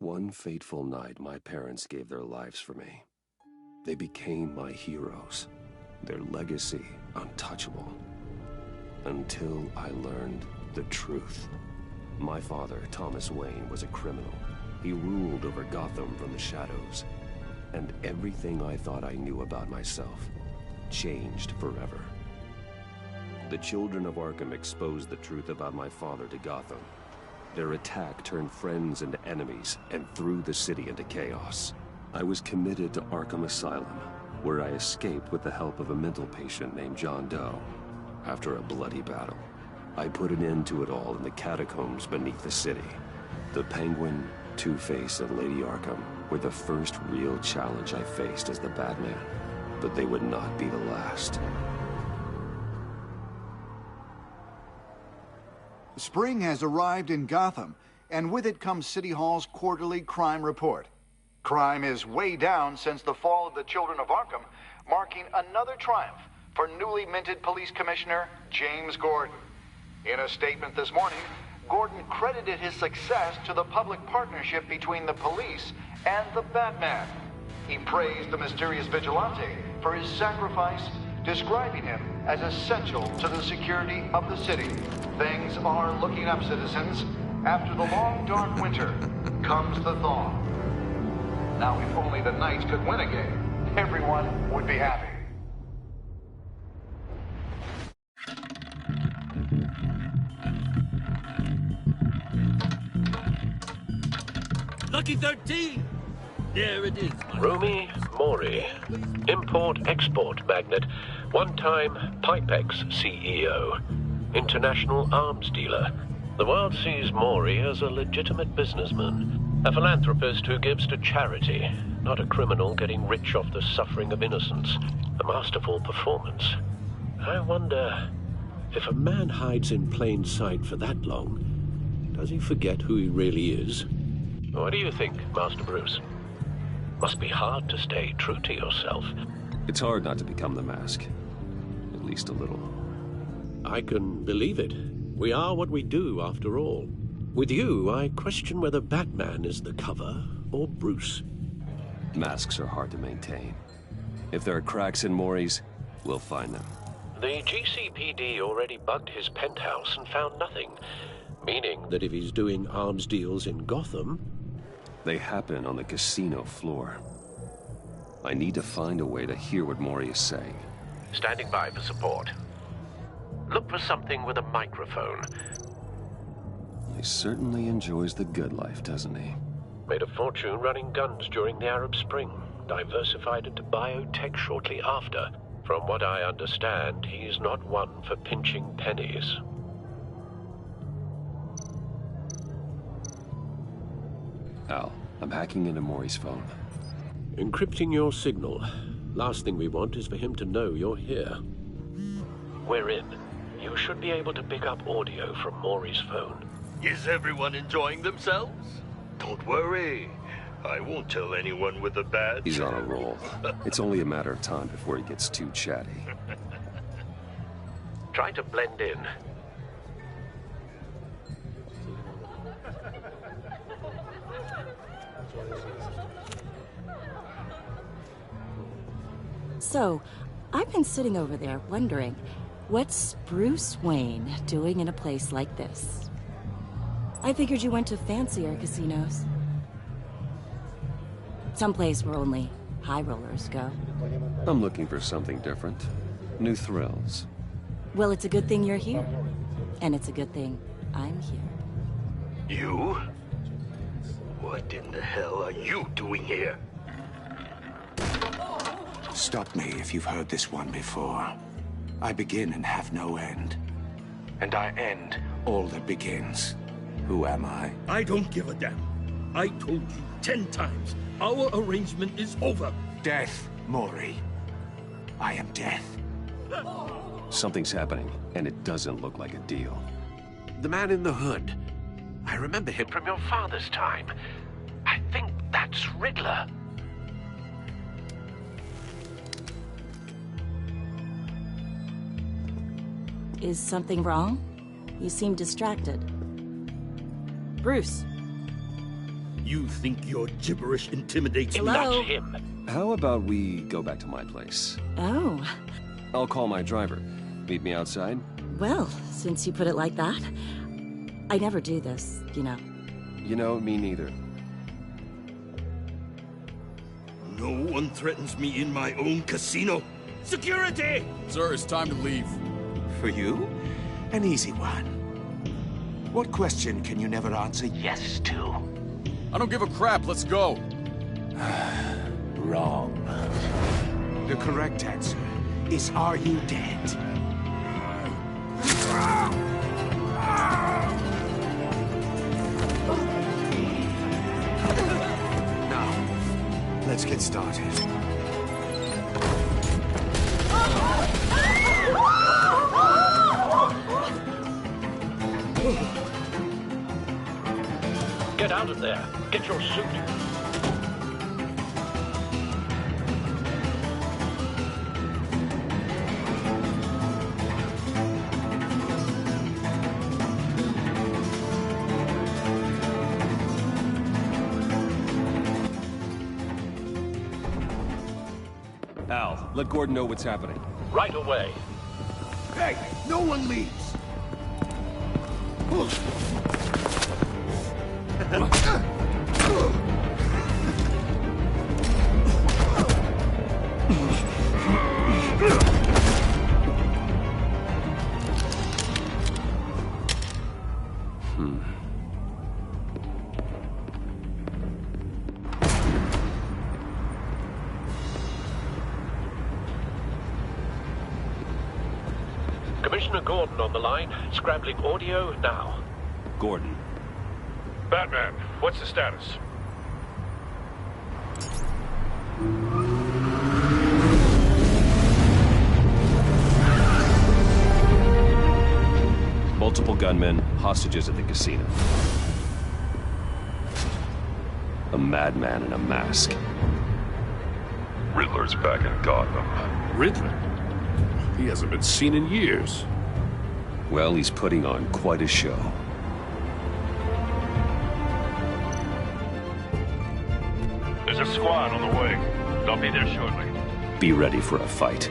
One fateful night, my parents gave their lives for me. They became my heroes, their legacy untouchable. Until I learned the truth. My father, Thomas Wayne, was a criminal. He ruled over Gotham from the shadows. And everything I thought I knew about myself changed forever. The children of Arkham exposed the truth about my father to Gotham. Their attack turned friends into enemies and threw the city into chaos. I was committed to Arkham Asylum, where I escaped with the help of a mental patient named John Doe. After a bloody battle, I put an end to it all in the catacombs beneath the city. The Penguin, Two-Face, and Lady Arkham were the first real challenge I faced as the Batman, but they would not be the last. Spring has arrived in Gotham, and with it comes City Hall's quarterly crime report. Crime is way down since the fall of the Children of Arkham, marking another triumph for newly minted Police Commissioner James Gordon. In a statement this morning, Gordon credited his success to the public partnership between the police and the Batman. He praised the mysterious vigilante for his sacrifice, describing him as essential to the security of the city. Things are looking up, citizens. After the long, dark winter comes the thaw. Now, if only the Knights could win a game, everyone would be happy. Lucky 13! There it is. Romy Mori, import-export magnate, one-time Pipex CEO, international arms dealer. The world sees Mori as a legitimate businessman, a philanthropist who gives to charity, not a criminal getting rich off the suffering of innocence. A masterful performance. I wonder, if a man hides in plain sight for that long, does he forget who he really is? What do you think, Master Bruce? Must be hard to stay true to yourself. It's hard not to become the Mask. At least a little. I can believe it. We are what we do, after all. With you, I question whether Batman is the cover or Bruce. Masks are hard to maintain. If there are cracks in Mori's, we'll find them. The GCPD already bugged his penthouse and found nothing. Meaning that if he's doing arms deals in Gotham... They happen on the casino floor. I need to find a way to hear what Mori is saying. Standing by for support. Look for something with a microphone. He certainly enjoys the good life, doesn't he? Made a fortune running guns during the Arab Spring. Diversified into biotech shortly after. From what I understand, he's not one for pinching pennies. Al, I'm hacking into Mori's phone. Encrypting your signal. Last thing we want is for him to know you're here. We're in. You should be able to pick up audio from Mori's phone. Is everyone enjoying themselves? Don't worry. I won't tell anyone with a badge. He's on a roll. It's only a matter of time before he gets too chatty. Try to blend in. So, I've been sitting over there wondering, what's Bruce Wayne doing in a place like this? I figured you went to fancier casinos. Someplace where only high rollers go. I'm looking for something different. New thrills. Well, it's a good thing you're here. And it's a good thing I'm here. You? What in the hell are you doing here? Stop me if you've heard this one before. I begin and have no end. And I end all that begins. Who am I? I don't give a damn. I told you 10 times. Our arrangement is over. Death, Mori. I am death. Something's happening, and it doesn't look like a deal. The man in the hood. I remember him from your father's time. I think that's Riddler. Is something wrong? You seem distracted. Bruce. You think your gibberish intimidates me? Hello? That's him. How about we go back to my place? Oh, I'll call my driver. Meet me outside? well, since you put it like that, I never do this, you know. You know, me neither. No one threatens me in my own casino. Security! Sir, it's time to leave. For you? An easy one. What question can you never answer yes to? I don't give a crap, let's go. Wrong. The correct answer is, are you dead? Now, let's get started. Get out of there. Get your suit. Al, let Gordon know what's happening. Right away. Hey, no one leaves. Commissioner Gordon on the line. Scrambling audio now. Gordon. Batman, what's the status? Multiple gunmen, hostages at the casino. A madman in a mask. Riddler's back in Gotham. Riddler? He hasn't been seen in years. Well, he's putting on quite a show. There's a squad on the way. They'll be there shortly. Be ready for a fight.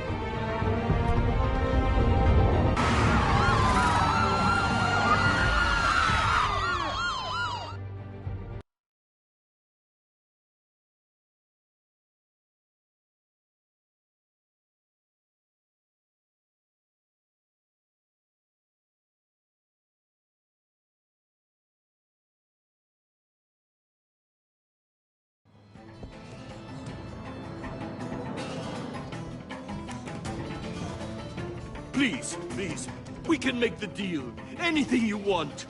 Please, please, we can make the deal. Anything you want.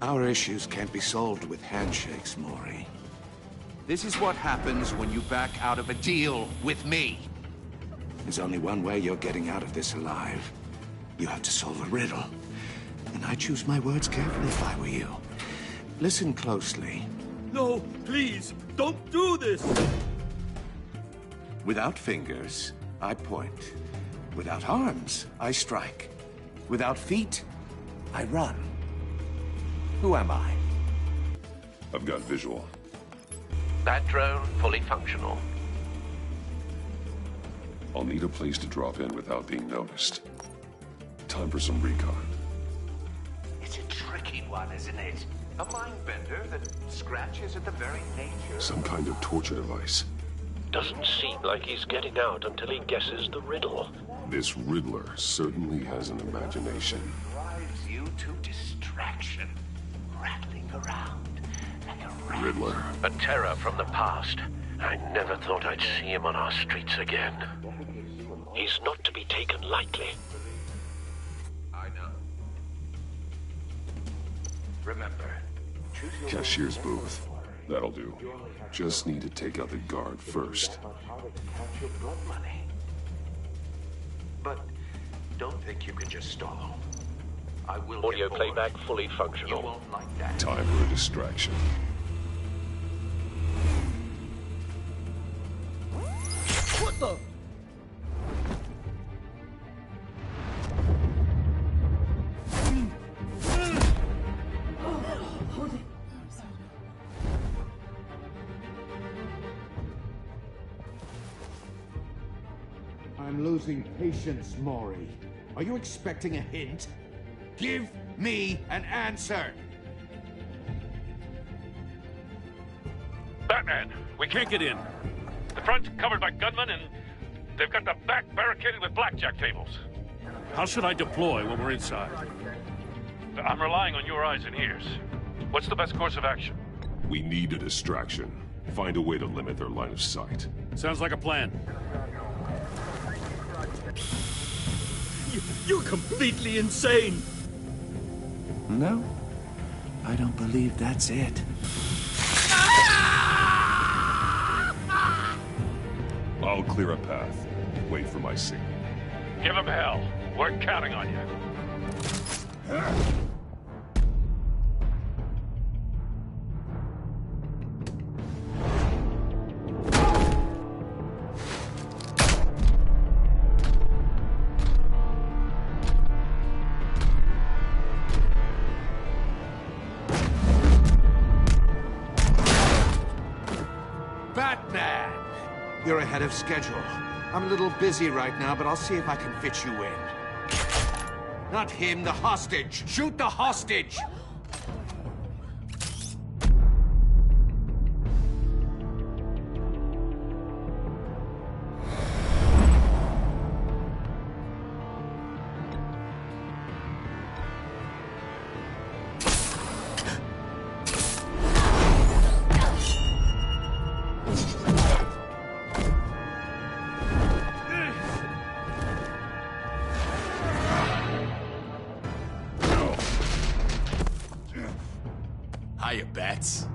Our issues can't be solved with handshakes, Maury. This is what happens when you back out of a deal with me. There's only one way you're getting out of this alive. You have to solve a riddle. And I choose my words carefully if I were you. Listen closely. No, please, don't do this. Without fingers, I point. Without arms, I strike. Without feet, I run. Who am I? I've got visual. That drone fully functional. I'll need a place to drop in without being noticed. Time for some recon. It's a tricky one, isn't it? A mind bender that scratches at the very nature. Some kind of torture device. Doesn't seem like he's getting out until he guesses the riddle. This Riddler certainly has an imagination. Drives you to distraction, rattling around like a rat. Riddler. A terror from the past. I never thought I'd see him on our streets again. He's not to be taken lightly. I know. Remember, choose your Cashier's booth. That'll do. Just need to take out the guard first. catch your blood money. But don't think you can just stall. I will Audio get bored. playback fully You functional. won't like that. Time for a distraction. What the? losing patience, Maury. Are you expecting a hint? Give me an answer! Batman, we can't get in. The front's covered by gunmen, and they've got the back barricaded with blackjack tables. How should I deploy when we're inside? I'm relying on your eyes and ears. What's the best course of action? We need a distraction. Find a way to limit their line of sight. Sounds like a plan. You're completely insane! No, I don't believe that's it. I'll clear a path. Wait for my signal. Give them hell. We're counting on you. Batman! You're ahead of schedule. I'm a little busy right now, but I'll see if I can fit you in. Not him, the hostage! Shoot the hostage! Hiya, Bats.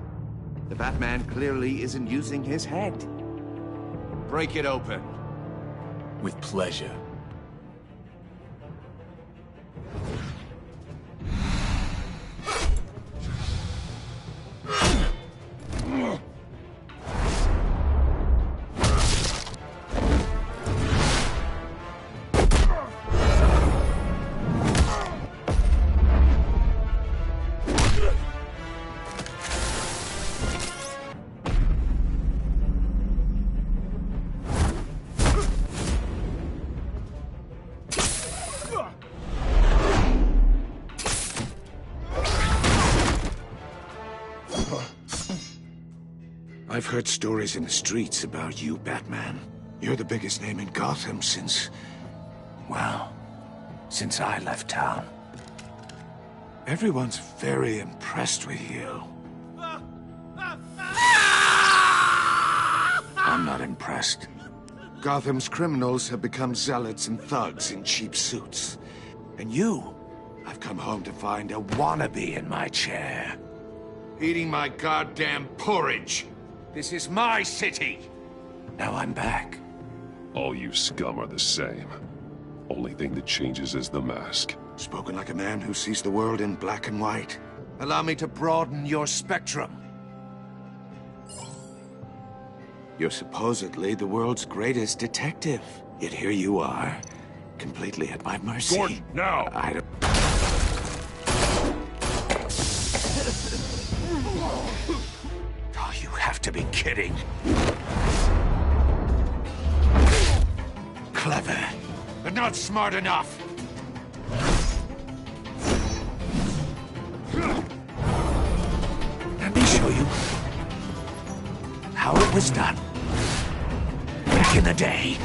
The Batman clearly isn't using his head. Break it open. With pleasure. I've heard stories in the streets about you, Batman. You're the biggest name in Gotham since... well, since I left town. Everyone's very impressed with you. I'm not impressed. Gotham's criminals have become zealots and thugs in cheap suits. And you, I've come home to find a wannabe in my chair. Eating my goddamn porridge. This is my city! Now I'm back. All you scum are the same. Only thing that changes is the mask. Spoken like a man who sees the world in black and white. Allow me to broaden your spectrum. You're supposedly the world's greatest detective. Yet here you are, completely at my mercy. Gordon, now! I don't... To be kidding. Clever, but not smart enough. Let me show you how it was done back in the day.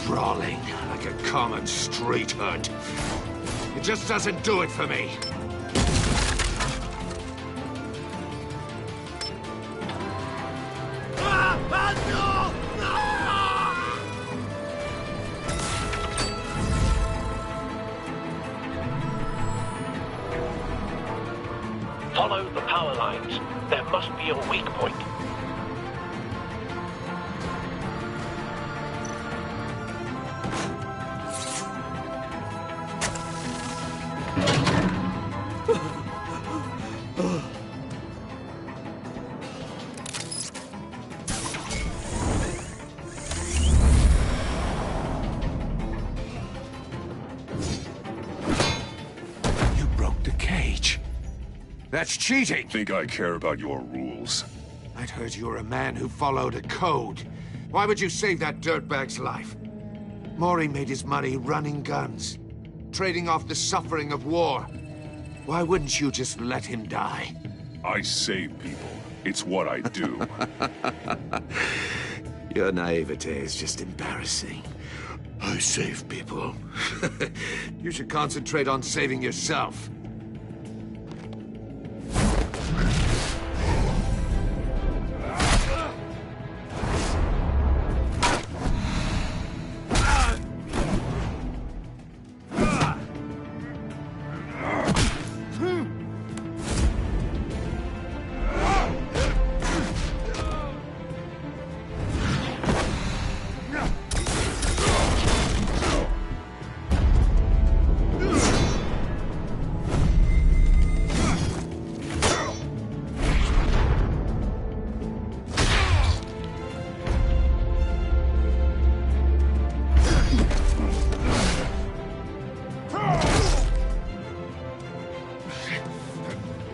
Brawling like a common street hood. It just doesn't do it for me. Follow the power lines. There must be a weak point. That's cheating! Think I care about your rules? I'd heard you were a man who followed a code. Why would you save that dirtbag's life? Maury made his money running guns, trading off the suffering of war. Why wouldn't you just let him die? I save people. It's what I do. Your naivete is just embarrassing. I save people. You should concentrate on saving yourself.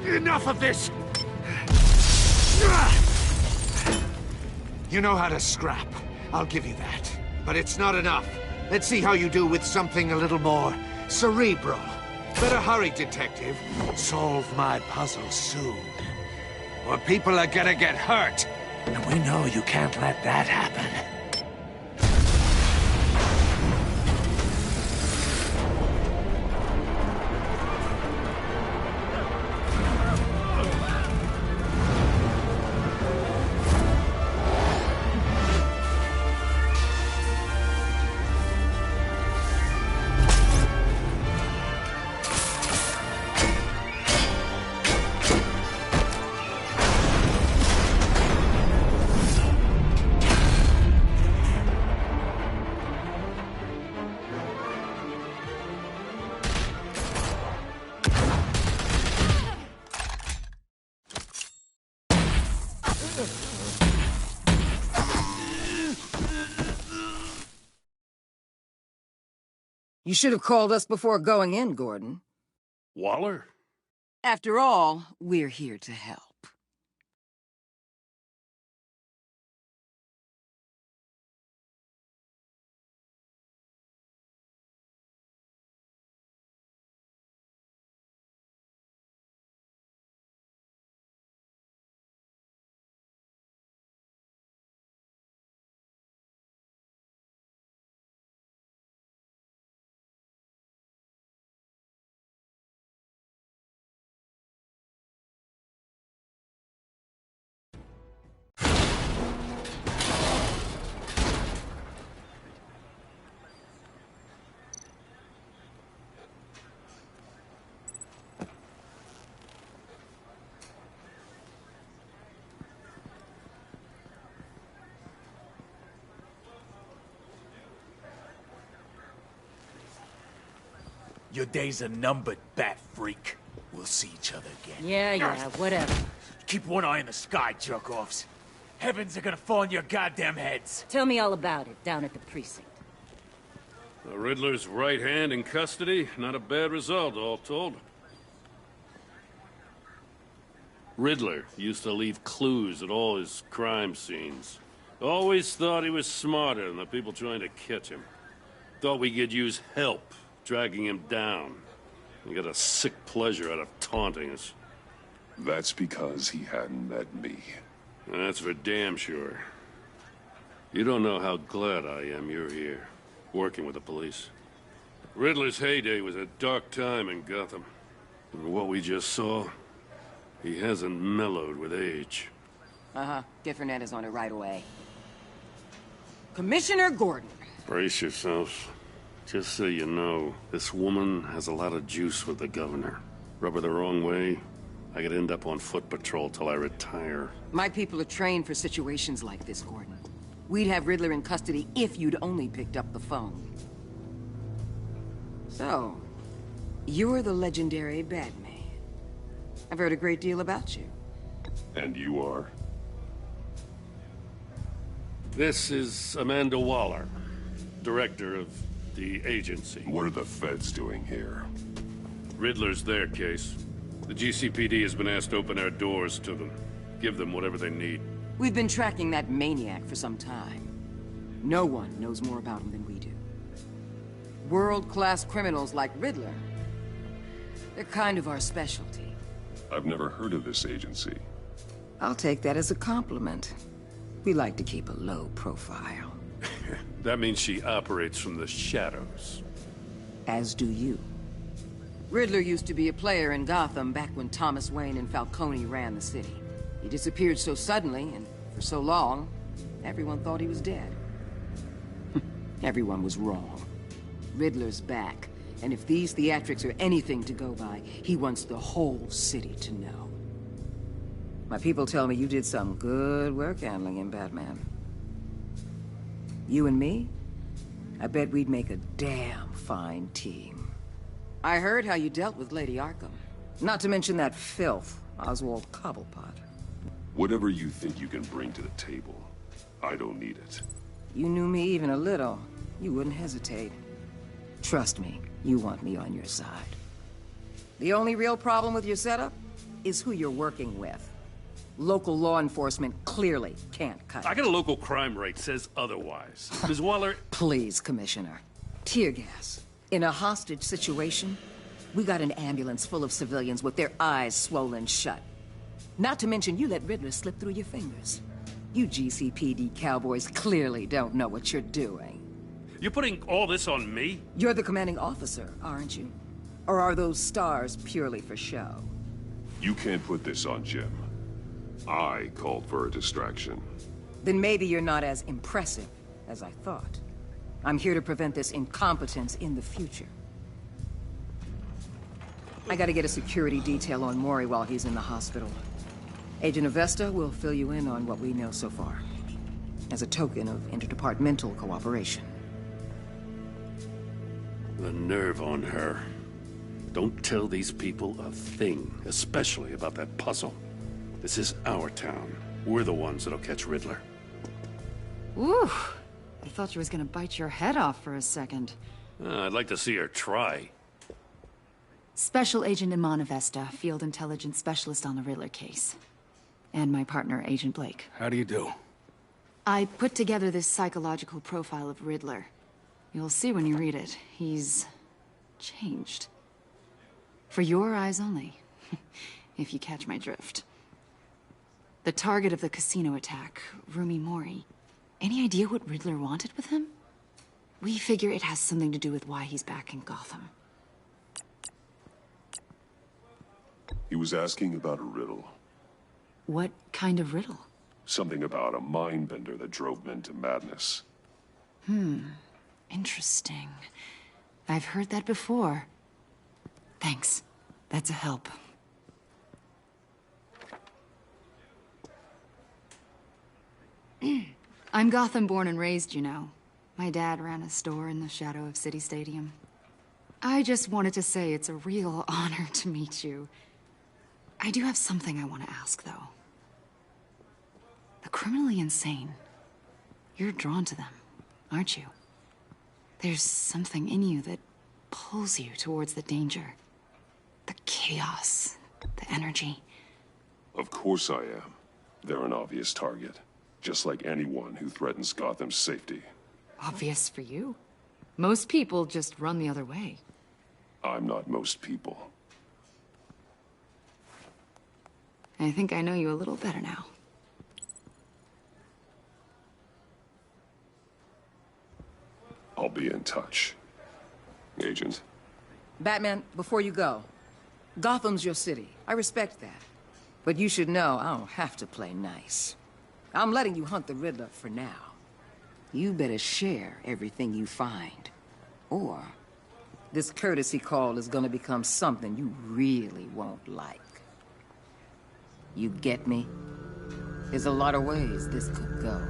Enough of this! You know how to scrap. I'll give you that. But it's not enough. Let's see how you do with something a little more cerebral. Better hurry, detective. Solve my puzzle soon. Or people are gonna get hurt. And we know you can't let that happen. You should have called us before going in, Gordon. Waller? After all, we're here to help. Your days are numbered, bat freak. We'll see each other again. Yeah, whatever. Keep one eye in the sky, jerk-offs. Heavens are gonna fall on your goddamn heads. Tell me all about it down at the precinct. The Riddler's right hand in custody. Not a bad result, all told. Riddler used to leave clues at all his crime scenes. Always thought he was smarter than the people trying to catch him. Thought we could use help, dragging him down. He got a sick pleasure out of taunting us. That's because he hadn't met me. That's for damn sure. You don't know how glad I am you're here, working with the police. Riddler's heyday was a dark time in Gotham. And what we just saw, he hasn't mellowed with age. Uh-huh. Different is on it right away. Commissioner Gordon. Brace yourselves. Just so you know, this woman has a lot of juice with the governor. Rub her the wrong way, I could end up on foot patrol till I retire. My people are trained for situations like this, Gordon. We'd have Riddler in custody if you'd only picked up the phone. So, you're the legendary Batman. I've heard a great deal about you. And you are? This is Amanda Waller, director of the agency. What are the feds doing here? Riddler's their case. The GCPD has been asked to open our doors to them. Give them whatever they need. We've been tracking that maniac for some time. No one knows more about him than we do. World-class criminals like Riddler. They're kind of our specialty. I've never heard of this agency. I'll take that as a compliment. We like to keep a low profile. That means she operates from the shadows. As do you. Riddler used to be a player in Gotham back when Thomas Wayne and Falcone ran the city. He disappeared so suddenly and for so long, everyone thought he was dead. Everyone was wrong. Riddler's back, and if these theatrics are anything to go by, he wants the whole city to know. My people tell me you did some good work handling him, Batman. You and me? I bet we'd make a damn fine team. I heard how you dealt with Lady Arkham. Not to mention that filth, Oswald Cobblepot. Whatever you think you can bring to the table, I don't need it. You knew me even a little, you wouldn't hesitate. Trust me, you want me on your side. The only real problem with your setup is who you're working with. Local law enforcement clearly can't cut it. I got a local crime rate says otherwise. Ms. Waller... Please, Commissioner. Tear gas. In a hostage situation, we got an ambulance full of civilians with their eyes swollen shut. Not to mention you let Riddler slip through your fingers. You GCPD cowboys clearly don't know what you're doing. You're putting all this on me? You're the commanding officer, aren't you? Or are those stars purely for show? You can't put this on Jim. I called for a distraction. Then maybe you're not as impressive as I thought. I'm here to prevent this incompetence in the future. I gotta get a security detail on Mori while he's in the hospital. Agent Avesta will fill you in on what we know so far, as a token of interdepartmental cooperation. The nerve on her. Don't tell these people a thing, especially about that puzzle. This is our town. We're the ones that'll catch Riddler. Ooh, I thought she was gonna bite your head off for a second. I'd like to see her try. Special Agent Iman Avesta, Field Intelligence Specialist on the Riddler case. And my partner, Agent Blake. How do you do? I put together this psychological profile of Riddler. You'll see when you read it. He's changed. For your eyes only, if you catch my drift. The target of the casino attack, Rumi Mori. Any idea what Riddler wanted with him? We figure it has something to do with why he's back in Gotham. He was asking about a riddle. What kind of riddle? Something about a mind bender that drove men to madness. Interesting. I've heard that before. Thanks. That's a help. I'm Gotham born and raised, you know. My dad ran a store in the shadow of City Stadium. I just wanted to say it's a real honor to meet you. I do have something I want to ask, though. The criminally insane. You're drawn to them, aren't you? There's something in you that pulls you towards the danger. The chaos, the energy. Of course I am. They're an obvious target. Just like anyone who threatens Gotham's safety. Obvious for you. Most people just run the other way. I'm not most people. I think I know you a little better now. I'll be in touch. Agent. Batman, before you go, Gotham's your city. I respect that. But you should know I don't have to play nice. I'm letting you hunt the Riddler for now. You better share everything you find. Or this courtesy call is gonna become something you really won't like. You get me? There's a lot of ways this could go.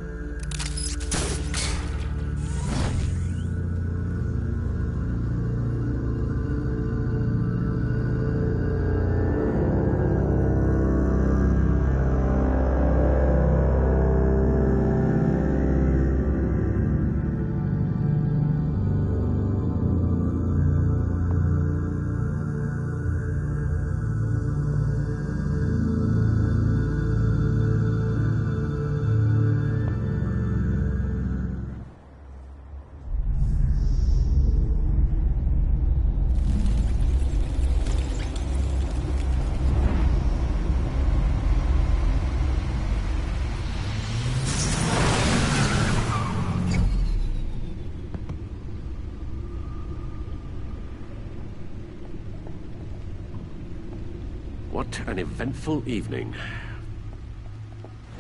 What an eventful evening.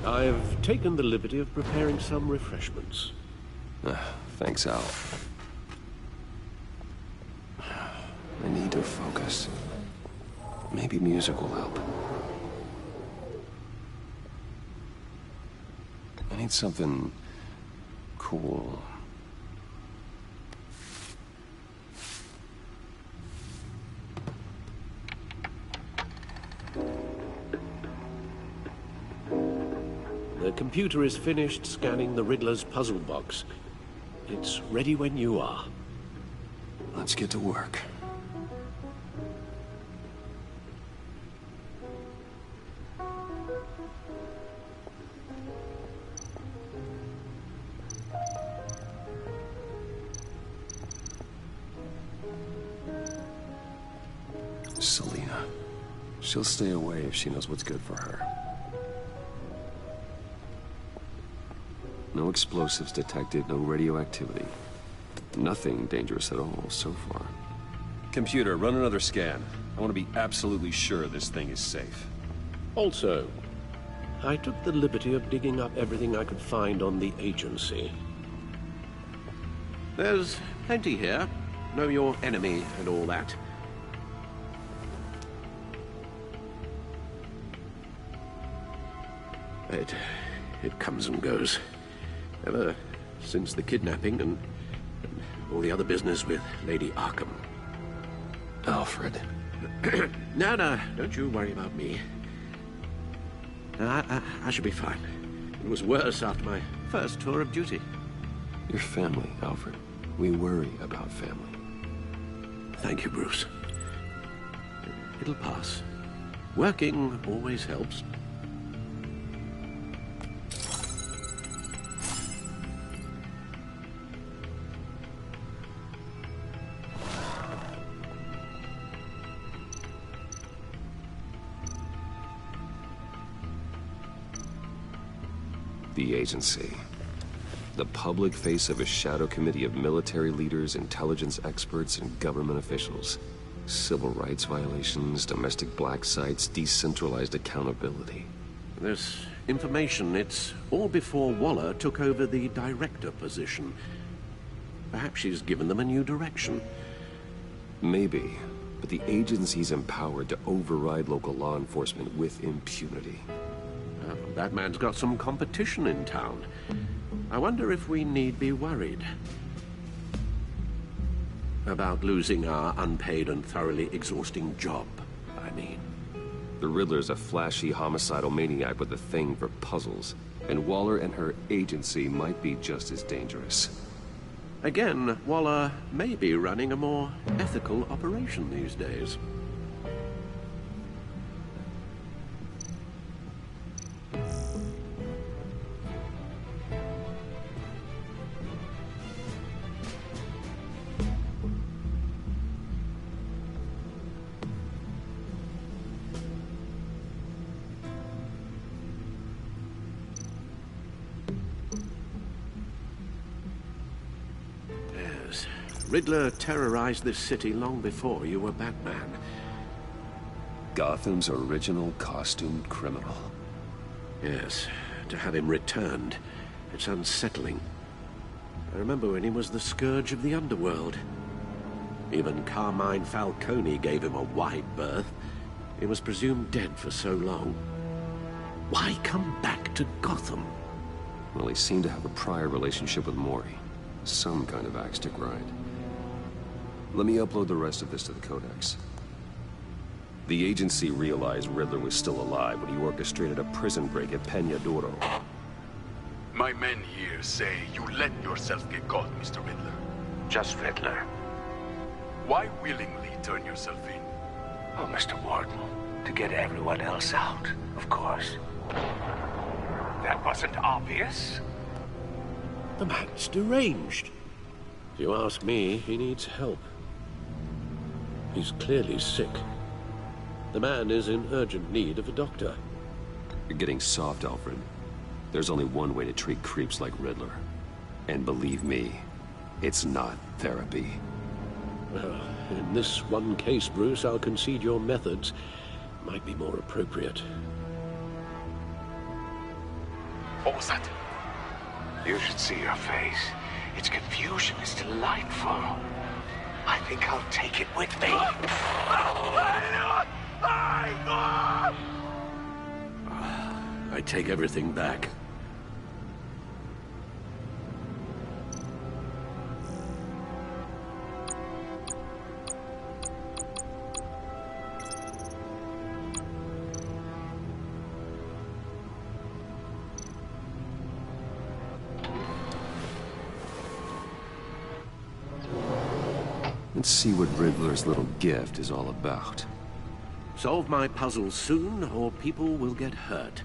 I've taken the liberty of preparing some refreshments. Thanks, Al. I need to focus. Maybe music will help. I need something cool. The computer is finished scanning the Riddler's puzzle box. It's ready when you are. Let's get to work. Selena. She'll stay away if she knows what's good for her. No explosives detected, no radioactivity. Nothing dangerous at all so far. Computer, run another scan. I want to be absolutely sure this thing is safe. Also, I took the liberty of digging up everything I could find on the agency. There's plenty here. Know your enemy and all that. It comes and goes. Ever since the kidnapping and all the other business with Lady Arkham. Alfred. No, don't you worry about me. I should be fine. It was worse after my first tour of duty. Your family, Alfred. We worry about family. Thank you, Bruce. It'll pass. Working always helps. The agency. The public face of a shadow committee of military leaders, intelligence experts, and government officials. Civil rights violations, domestic black sites, decentralized accountability. This information, it's all before Waller took over the director position. Perhaps she's given them a new direction. Maybe, but the agency's empowered to override local law enforcement with impunity. That man's got some competition in town. I wonder if we need be worried about losing our unpaid and thoroughly exhausting job, I mean. The Riddler's a flashy homicidal maniac with a thing for puzzles, and Waller and her agency might be just as dangerous. Again, Waller may be running a more ethical operation these days. Riddler terrorized this city long before you were Batman. Gotham's original costumed criminal. Yes, to have him returned, it's unsettling. I remember when he was the scourge of the underworld. Even Carmine Falcone gave him a wide berth. He was presumed dead for so long. Why come back to Gotham? Well, he seemed to have a prior relationship with Mori. Some kind of axe to grind. Let me upload the rest of this to the Codex. The agency realized Riddler was still alive when he orchestrated a prison break at Peñadoro. My men here say you let yourself get caught, Mr. Riddler. Just Riddler. Why willingly turn yourself in? Oh, Mr. Warden, to get everyone else out, of course. That wasn't obvious. The man's deranged. If you ask me, he needs help. He's clearly sick. The man is in urgent need of a doctor. You're getting soft, Alfred. There's only one way to treat creeps like Riddler. And believe me, it's not therapy. Well, in this one case, Bruce, I'll concede your methods might be more appropriate. What was that? You should see your face. Its confusion is delightful. I think I'll take it with me. I take everything back. Let's see what Riddler's little gift is all about. Solve my puzzles soon, or people will get hurt.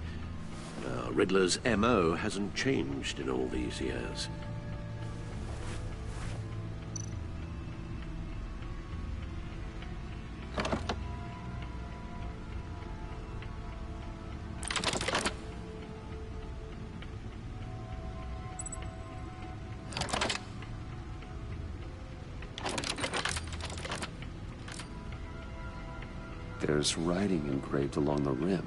Riddler's MO hasn't changed in all these years. There's writing engraved along the rim.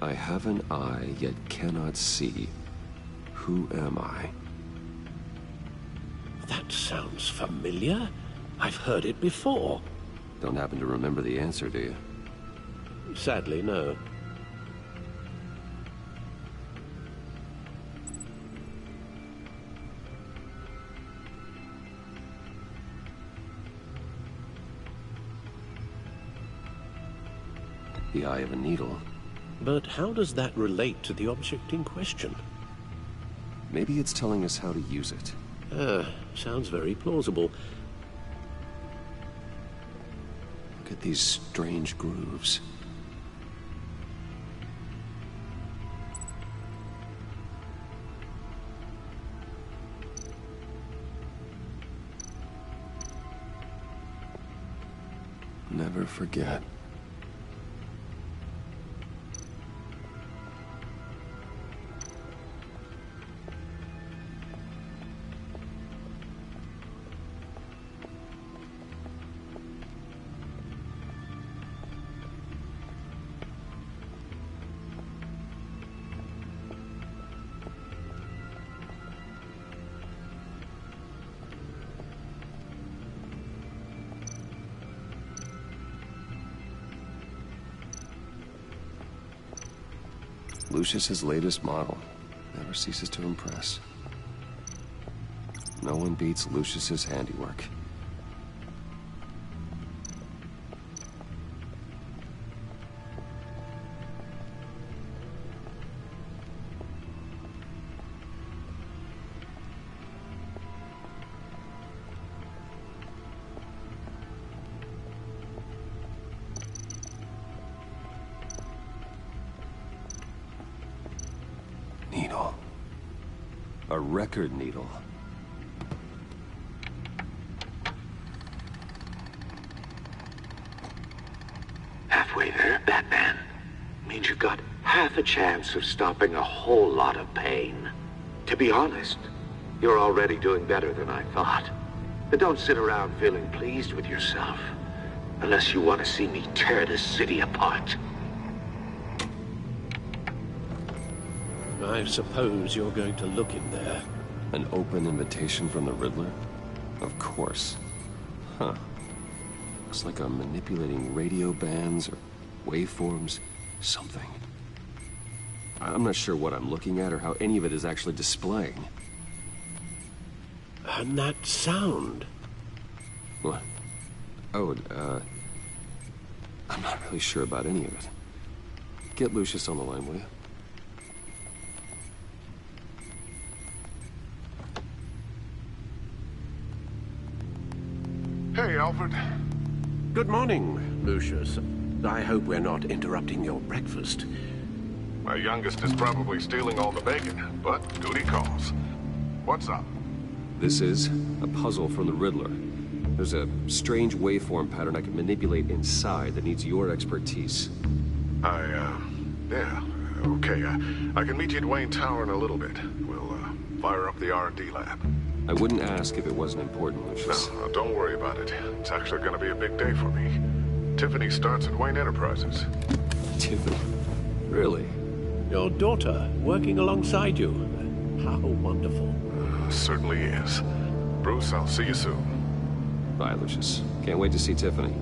I have an eye, yet cannot see. Who am I? That sounds familiar. I've heard it before. Don't happen to remember the answer, do you? Sadly, no. The eye of a needle. But how does that relate to the object in question? Maybe it's telling us how to use it. Sounds very plausible. Look at these strange grooves. Never forget. Lucius's latest model. Never ceases to impress. No one beats Lucius's handiwork. Needle. A record needle. Halfway there, Batman. Means you've got half a chance of stopping a whole lot of pain. To be honest, you're already doing better than I thought. But don't sit around feeling pleased with yourself. Unless you want to see me tear this city apart. I suppose you're going to look in there. An open invitation from the Riddler? Of course. Huh. Looks like I'm manipulating radio bands or waveforms. Something. I'm not sure what I'm looking at or how any of it is actually displaying. And that sound. What? Oh, I'm not really sure about any of it. Get Lucius on the line, will you? Hey, Alfred. Good morning, Lucius. I hope we're not interrupting your breakfast. My youngest is probably stealing all the bacon, but duty calls. What's up? This is a puzzle from the Riddler. There's a strange waveform pattern I can manipulate inside that needs your expertise. Yeah, okay. I can meet you at Wayne Tower in a little bit. We'll, fire up the R&D lab. I wouldn't ask if it wasn't important, Lucius. No, don't worry about it. It's actually gonna be a big day for me. Tiffany starts at Wayne Enterprises. Tiffany? Really? Your daughter working alongside you. How wonderful. Certainly is. Bruce, I'll see you soon. Bye, Lucius. Can't wait to see Tiffany.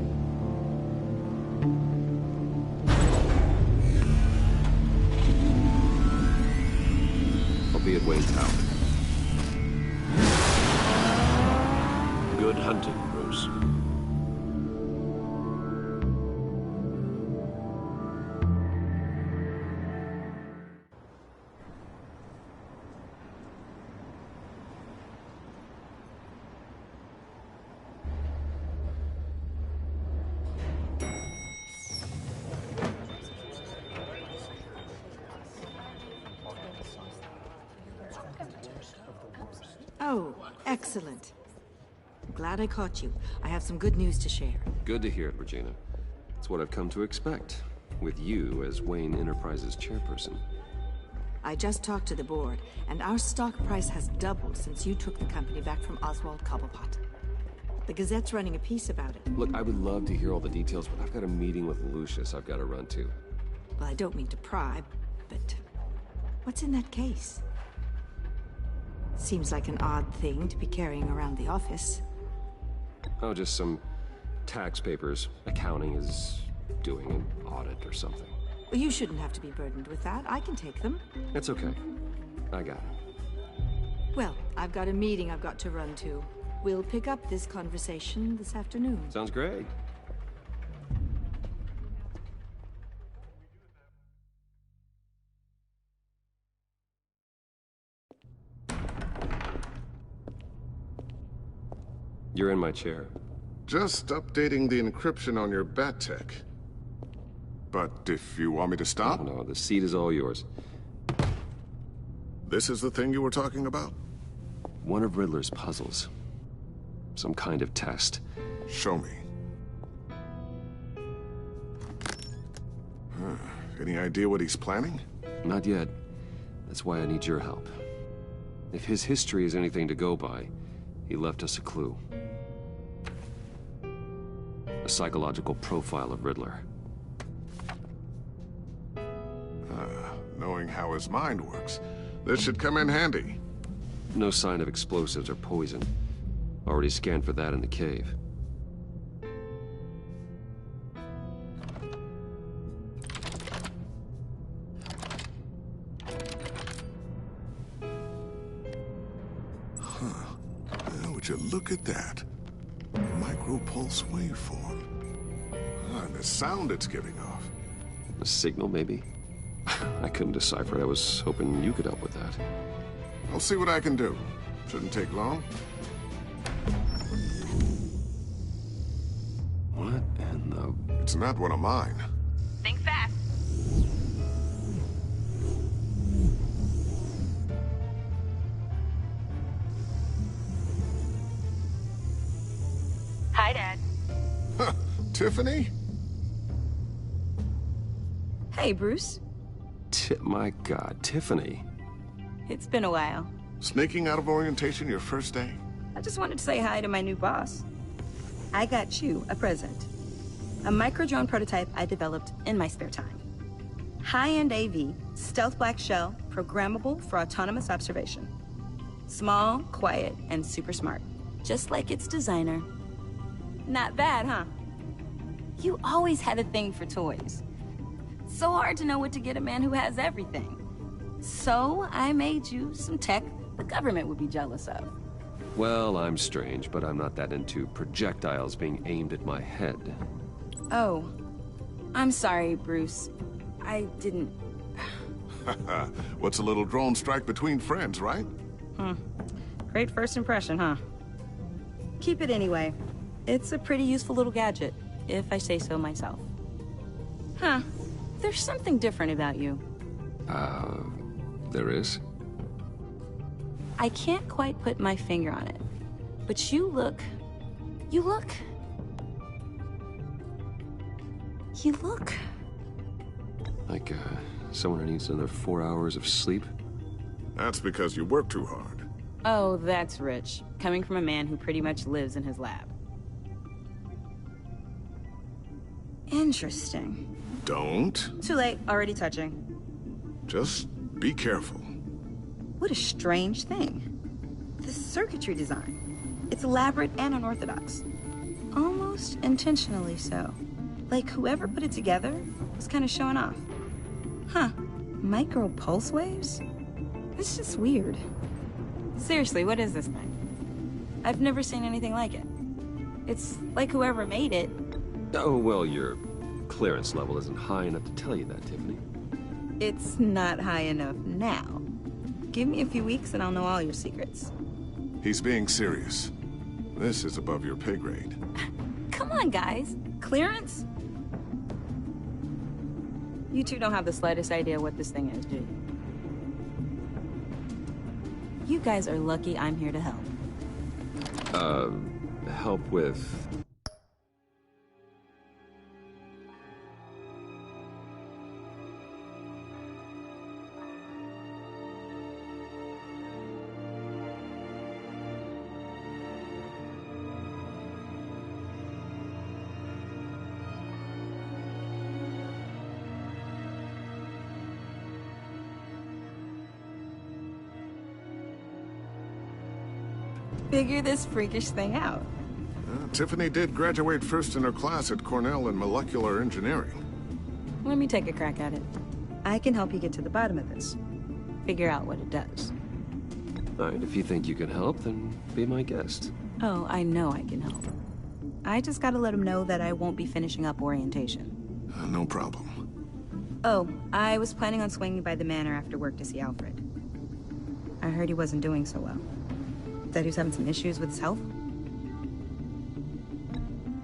I'll be at Wayne Tower. Good hunting, Bruce. Oh, excellent. I'm glad I caught you. I have some good news to share. Good to hear it, Regina. It's what I've come to expect, with you as Wayne Enterprises chairperson. I just talked to the board, and our stock price has doubled since you took the company back from Oswald Cobblepot. The Gazette's running a piece about it. Look, I would love to hear all the details, but I've got a meeting with Lucius I've got to run to. Well, I don't mean to pry, but what's in that case? Seems like an odd thing to be carrying around the office. Oh, just some tax papers. Accounting is doing an audit or something. Well, you shouldn't have to be burdened with that. I can take them. It's okay. I got it. Well, I've got a meeting I've got to run to. We'll pick up this conversation this afternoon. Sounds great. You're in my chair. Just updating the encryption on your bat tech. But if you want me to stop? No, the seat is all yours. This is the thing you were talking about? One of Riddler's puzzles. Some kind of test. Show me. Any idea what he's planning? Not yet. That's why I need your help. If his history is anything to go by, he left us a clue. A psychological profile of Riddler. Knowing how his mind works, this should come in handy. No sign of explosives or poison. Already scanned for that in the cave. Would you look at that? Micropulse waveform. And the sound it's giving off. A signal, maybe? I couldn't decipher it. I was hoping you could help with that. I'll see what I can do. Shouldn't take long. What in the... It's not one of mine. Think fast. Hi, Dad. Tiffany? Hey, Bruce. My God, Tiffany. It's been a while. Sneaking out of orientation your first day? I just wanted to say hi to my new boss. I got you a present. A micro-drone prototype I developed in my spare time. High-end AV, stealth black shell, programmable for autonomous observation. Small, quiet, and super smart. Just like its designer. Not bad, huh? You always had a thing for toys. So hard to know what to get a man who has everything. So I made you some tech the government would be jealous of. Well, I'm strange, but I'm not that into projectiles being aimed at my head. Oh, I'm sorry, Bruce. I didn't... What's a little drone strike between friends, right? Great first impression, huh? Keep it anyway. It's a pretty useful little gadget, if I say so myself. Huh. There's something different about you. There is? I can't quite put my finger on it, but you look... Like, someone who needs another 4 hours of sleep? That's because you work too hard. Oh, that's rich. Coming from a man who pretty much lives in his lab. Interesting. Don't. Too late, already touching. Just be careful. What a strange thing. The circuitry design. It's elaborate and unorthodox. Almost intentionally so. Like whoever put it together was kind of showing off. Huh. Micro pulse waves? This is weird. Seriously, what is this thing? I've never seen anything like it. It's like whoever made it. Oh, well, your clearance level isn't high enough to tell you that, Tiffany. It's not high enough now. Give me a few weeks and I'll know all your secrets. He's being serious. This is above your pay grade. Come on, guys. Clearance? You two don't have the slightest idea what this thing is, do you? You guys are lucky I'm here to help. Help with... Figure this freakish thing out. Tiffany did graduate first in her class at Cornell in molecular engineering. Let me take a crack at it. I can help you get to the bottom of this. Figure out what it does. All right, if you think you can help, then be my guest. Oh, I know I can help. I just gotta let him know that I won't be finishing up orientation. No problem. Oh, I was planning on swinging by the manor after work to see Alfred. I heard he wasn't doing so well. That he was having some issues with his health?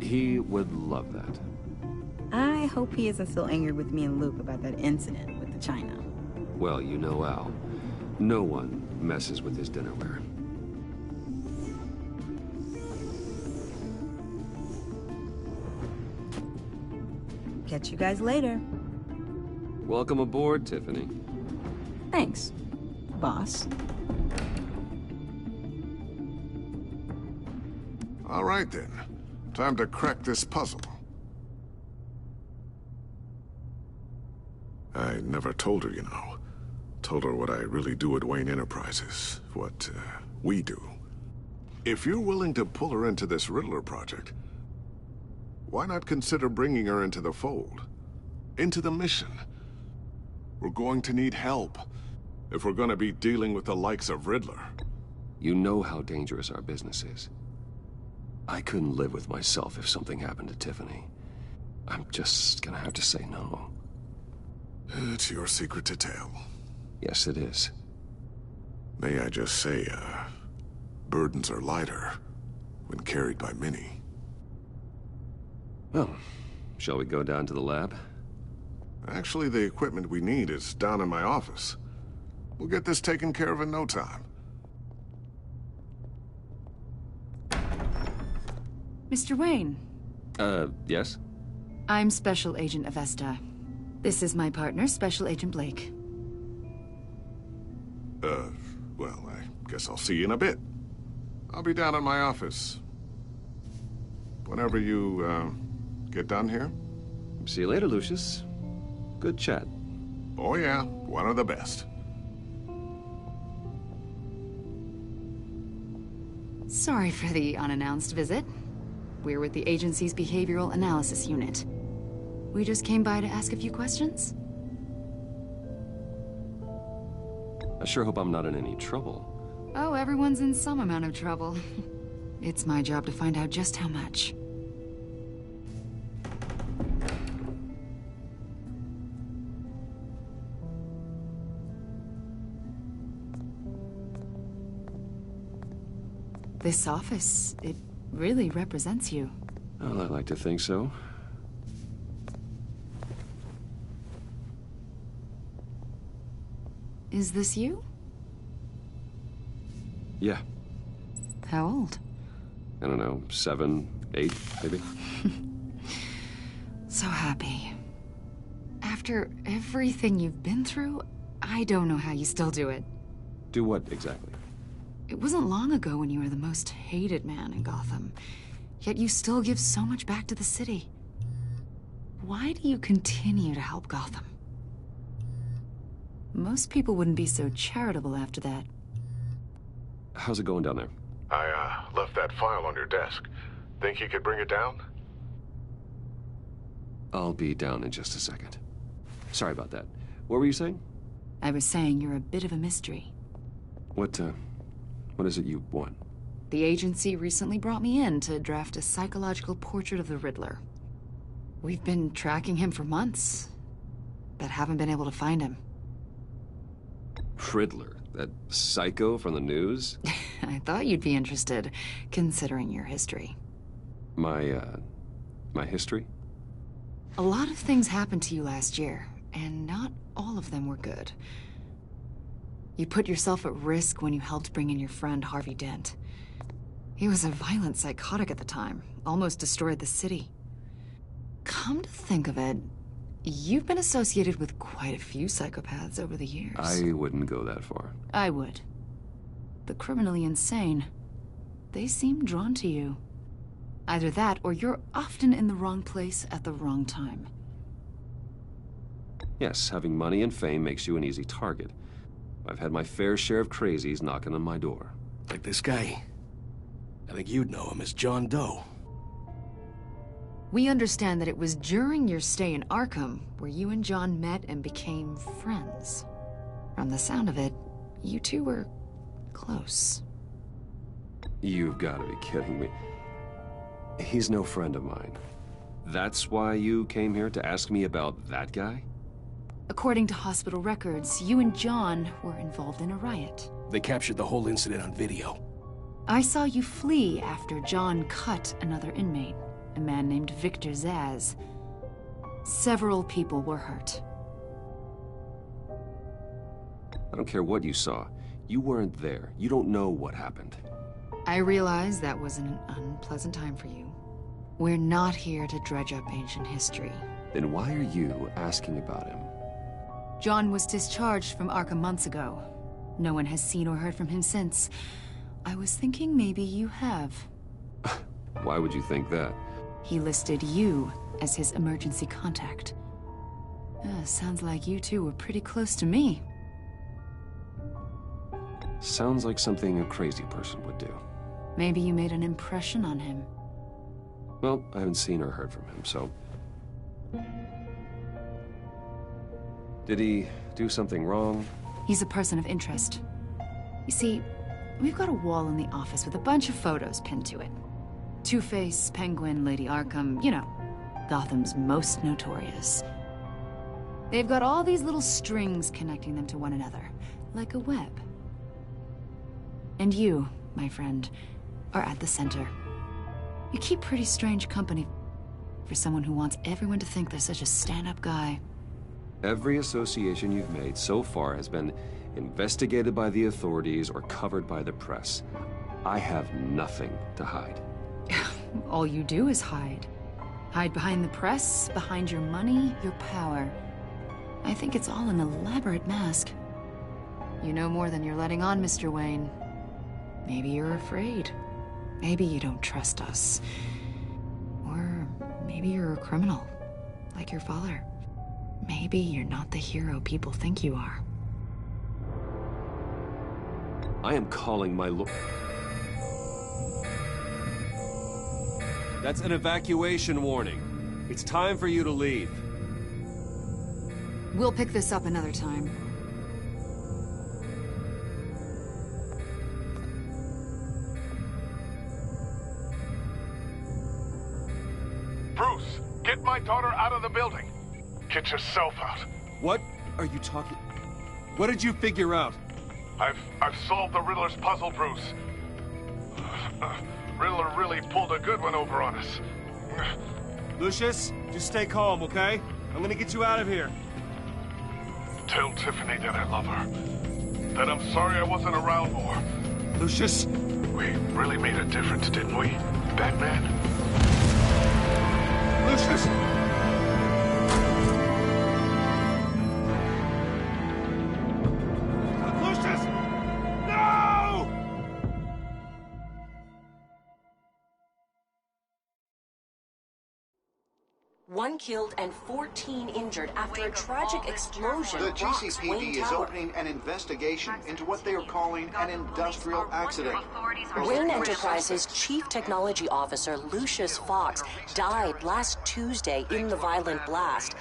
He would love that. I hope he isn't still angry with me and Luke about that incident with the china. Well, you know Al. No one messes with his dinnerware. Catch you guys later. Welcome aboard, Tiffany. Thanks, boss. All right, then. Time to crack this puzzle. I never told her, you know. Told her what I really do at Wayne Enterprises. What, we do. If you're willing to pull her into this Riddler project, why not consider bringing her into the fold? Into the mission? We're going to need help if we're going to be dealing with the likes of Riddler. You know how dangerous our business is. I couldn't live with myself if something happened to Tiffany. I'm just gonna have to say no. It's your secret to tell. Yes, it is. May I just say, burdens are lighter when carried by many. Well, shall we go down to the lab? Actually, the equipment we need is down in my office. We'll get this taken care of in no time. Mr. Wayne. Yes? I'm Special Agent Avesta. This is my partner, Special Agent Blake. Well, I guess I'll see you in a bit. I'll be down in my office. Whenever you, get done here. See you later, Lucius. Good chat. Oh yeah, one of the best. Sorry for the unannounced visit. We're with the agency's Behavioral Analysis Unit. We just came by to ask a few questions. I sure hope I'm not in any trouble. Oh, everyone's in some amount of trouble. It's my job to find out just how much. This office, it really represents you. Well, I like to think so. Is this you? Yeah. How old? I don't know, 7, 8, maybe? So happy. After everything you've been through, I don't know how you still do it. Do what, exactly? It wasn't long ago when you were the most hated man in Gotham. Yet you still give so much back to the city. why do you continue to help Gotham? Most people wouldn't be so charitable after that. How's it going down there? I, left that file on your desk. Think you could bring it down? I'll be down in just a second. Sorry about that. What were you saying? I was saying you're a bit of a mystery. What is it you want? The agency recently brought me in to draft a psychological portrait of the Riddler. We've been tracking him for months, but haven't been able to find him. Riddler? That psycho from the news? I thought you'd be interested, considering your history. My history? A lot of things happened to you last year, and not all of them were good. You put yourself at risk when you helped bring in your friend Harvey Dent. He was a violent psychotic at the time, almost destroyed the city. Come to think of it, you've been associated with quite a few psychopaths over the years. I wouldn't go that far. I would. The criminally insane. They seem drawn to you. Either that, or you're often in the wrong place at the wrong time. Yes, having money and fame makes you an easy target. I've had my fair share of crazies knocking on my door. Like this guy. I think you'd know him as John Doe. We understand that it was during your stay in Arkham where you and John met and became friends. From the sound of it, you two were close. You've got to be kidding me. He's no friend of mine. That's why you came here to ask me about that guy? According to hospital records, you and John were involved in a riot. They captured the whole incident on video. I saw you flee after John cut another inmate, a man named Victor Zsasz. Several people were hurt. I don't care what you saw. You weren't there. You don't know what happened. I realize that was an unpleasant time for you. We're not here to dredge up ancient history. Then why are you asking about him? John was discharged from Arkham months ago. No one has seen or heard from him since. I was thinking maybe you have. Why would you think that? He listed you as his emergency contact. Sounds like you two were pretty close to me. Sounds like something a crazy person would do. Maybe you made an impression on him. Well, I haven't seen or heard from him, so... Did he do something wrong? He's a person of interest. You see, we've got a wall in the office with a bunch of photos pinned to it. Two-Face, Penguin, Lady Arkham, you know, Gotham's most notorious. They've got all these little strings connecting them to one another, like a web. And you, my friend, are at the center. You keep pretty strange company for someone who wants everyone to think they're such a stand-up guy. Every association you've made so far has been investigated by the authorities or covered by the press. I have nothing to hide. All you do is hide. Hide behind the press, behind your money, your power. I think it's all an elaborate mask. You know more than you're letting on, Mr. Wayne. Maybe you're afraid. Maybe you don't trust us. Or maybe you're a criminal, like your father. Maybe you're not the hero people think you are. I am calling my That's an evacuation warning. It's time for you to leave. We'll pick this up another time. Bruce, get my daughter out of the building. Get yourself out. What are you talking... What did you figure out? I've solved the Riddler's puzzle, Bruce. Riddler really pulled a good one over on us. Lucius, just stay calm, okay? I'm gonna get you out of here. Tell Tiffany that I love her. That I'm sorry I wasn't around more. Lucius? We really made a difference, didn't we, Batman? Lucius! Lucius! No! 1 killed and 14 injured after a tragic explosion. The rocks GCPD Wayne is Tower. opening an investigation into what they are calling an industrial accident. Wayne Enterprises' chief technology officer, Lucius Fox, died last Tuesday in the violent blast.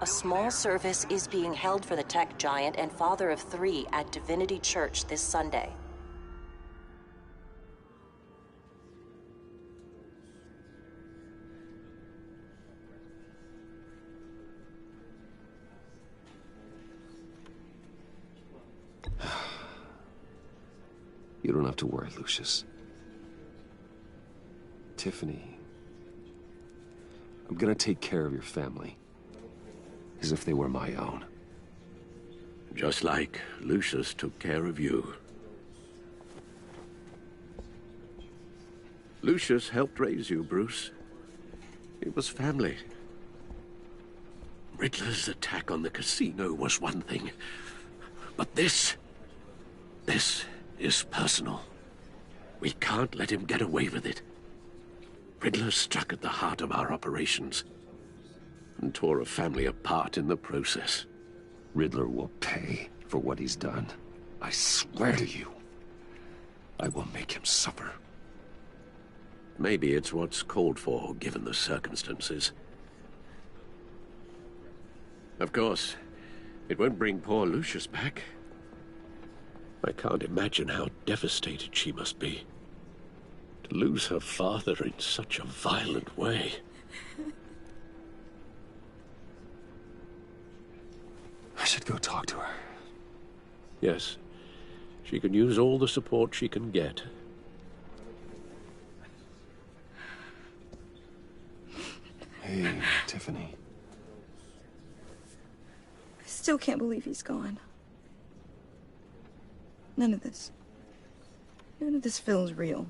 A small service is being held for the tech giant and father of 3 at Divinity Church this Sunday. You don't have to worry, Lucius. Tiffany, I'm gonna take care of your family. As if they were my own. Just like Lucius took care of you. Lucius helped raise you, Bruce. It was family. Riddler's attack on the casino was one thing. But this is personal. We can't let him get away with it. Riddler struck at the heart of our operations and tore a family apart in the process. Riddler will pay for what he's done. I swear to you, I will make him suffer. Maybe it's what's called for, given the circumstances. Of course, it won't bring poor Lucius back. I can't imagine how devastated she must be. To lose her father in such a violent way. I should go talk to her. Yes, she can use all the support she can get. Hey, Tiffany. I still can't believe he's gone. None of this feels real.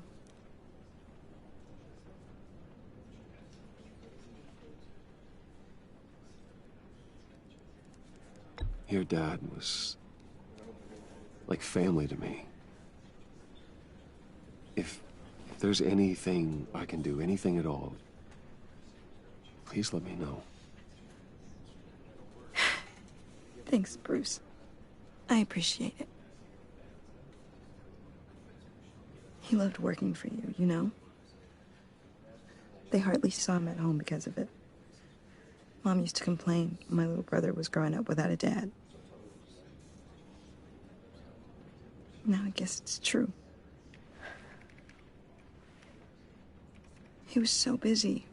Your dad was like family to me. If there's anything I can do, anything at all, please let me know. Thanks, Bruce. I appreciate it. He loved working for you, you know? They hardly saw him at home because of it. Mom used to complain my little brother was growing up without a dad. Now I guess it's true. He was so busy.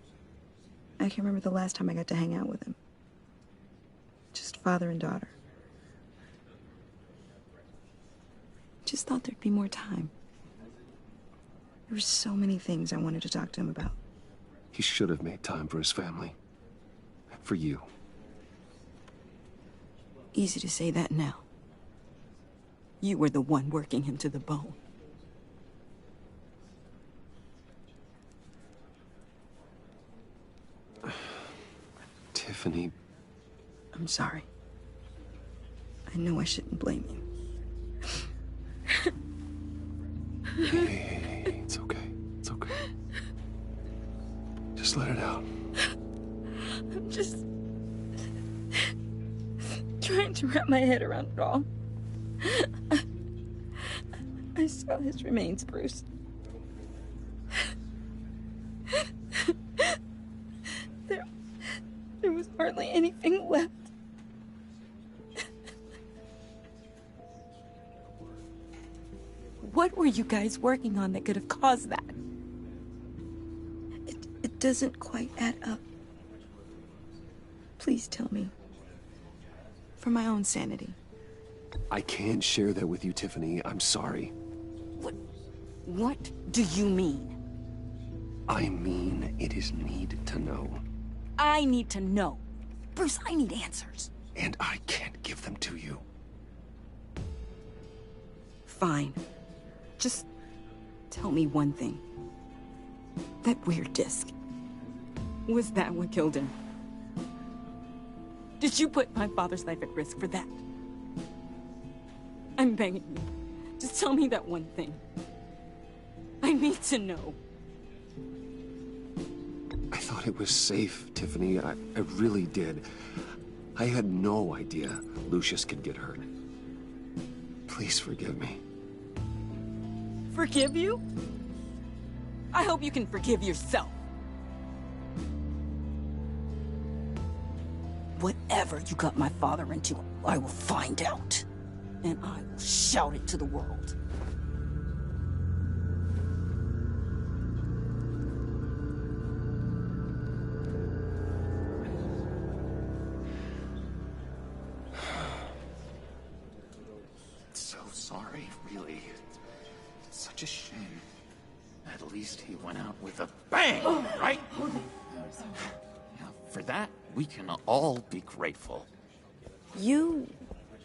I can remember the last time I got to hang out with him. Just father and daughter. Just thought there'd be more time. There were so many things I wanted to talk to him about. He should have made time for his family. For you. Easy to say that now. You were the one working him to the bone. Tiffany. I'm sorry. I know I shouldn't blame you. Hey, it's okay. It's okay. Just let it out. I'm just trying to wrap my head around it all. I saw his remains, Bruce. There was hardly anything left. What were you guys working on that could have caused that? It doesn't quite add up. Please tell me. For my own sanity. I can't share that with you, Tiffany. I'm sorry. What do you mean? I mean, it is need to know. I need to know. Bruce, I need answers. And I can't give them to you. Fine. Just tell me one thing. That weird disc. Was that what killed him? Did you put my father's life at risk for that? I'm begging you. Just tell me that one thing. I need to know. I thought it was safe, Tiffany. I really did. I had no idea Lucius could get hurt. Please forgive me. Forgive you? I hope you can forgive yourself. Whatever you got my father into, I will find out. And I will shout it to the world. So sorry, really. It's such a shame. At least he went out with a bang, right? Now, for that, we can all be grateful. You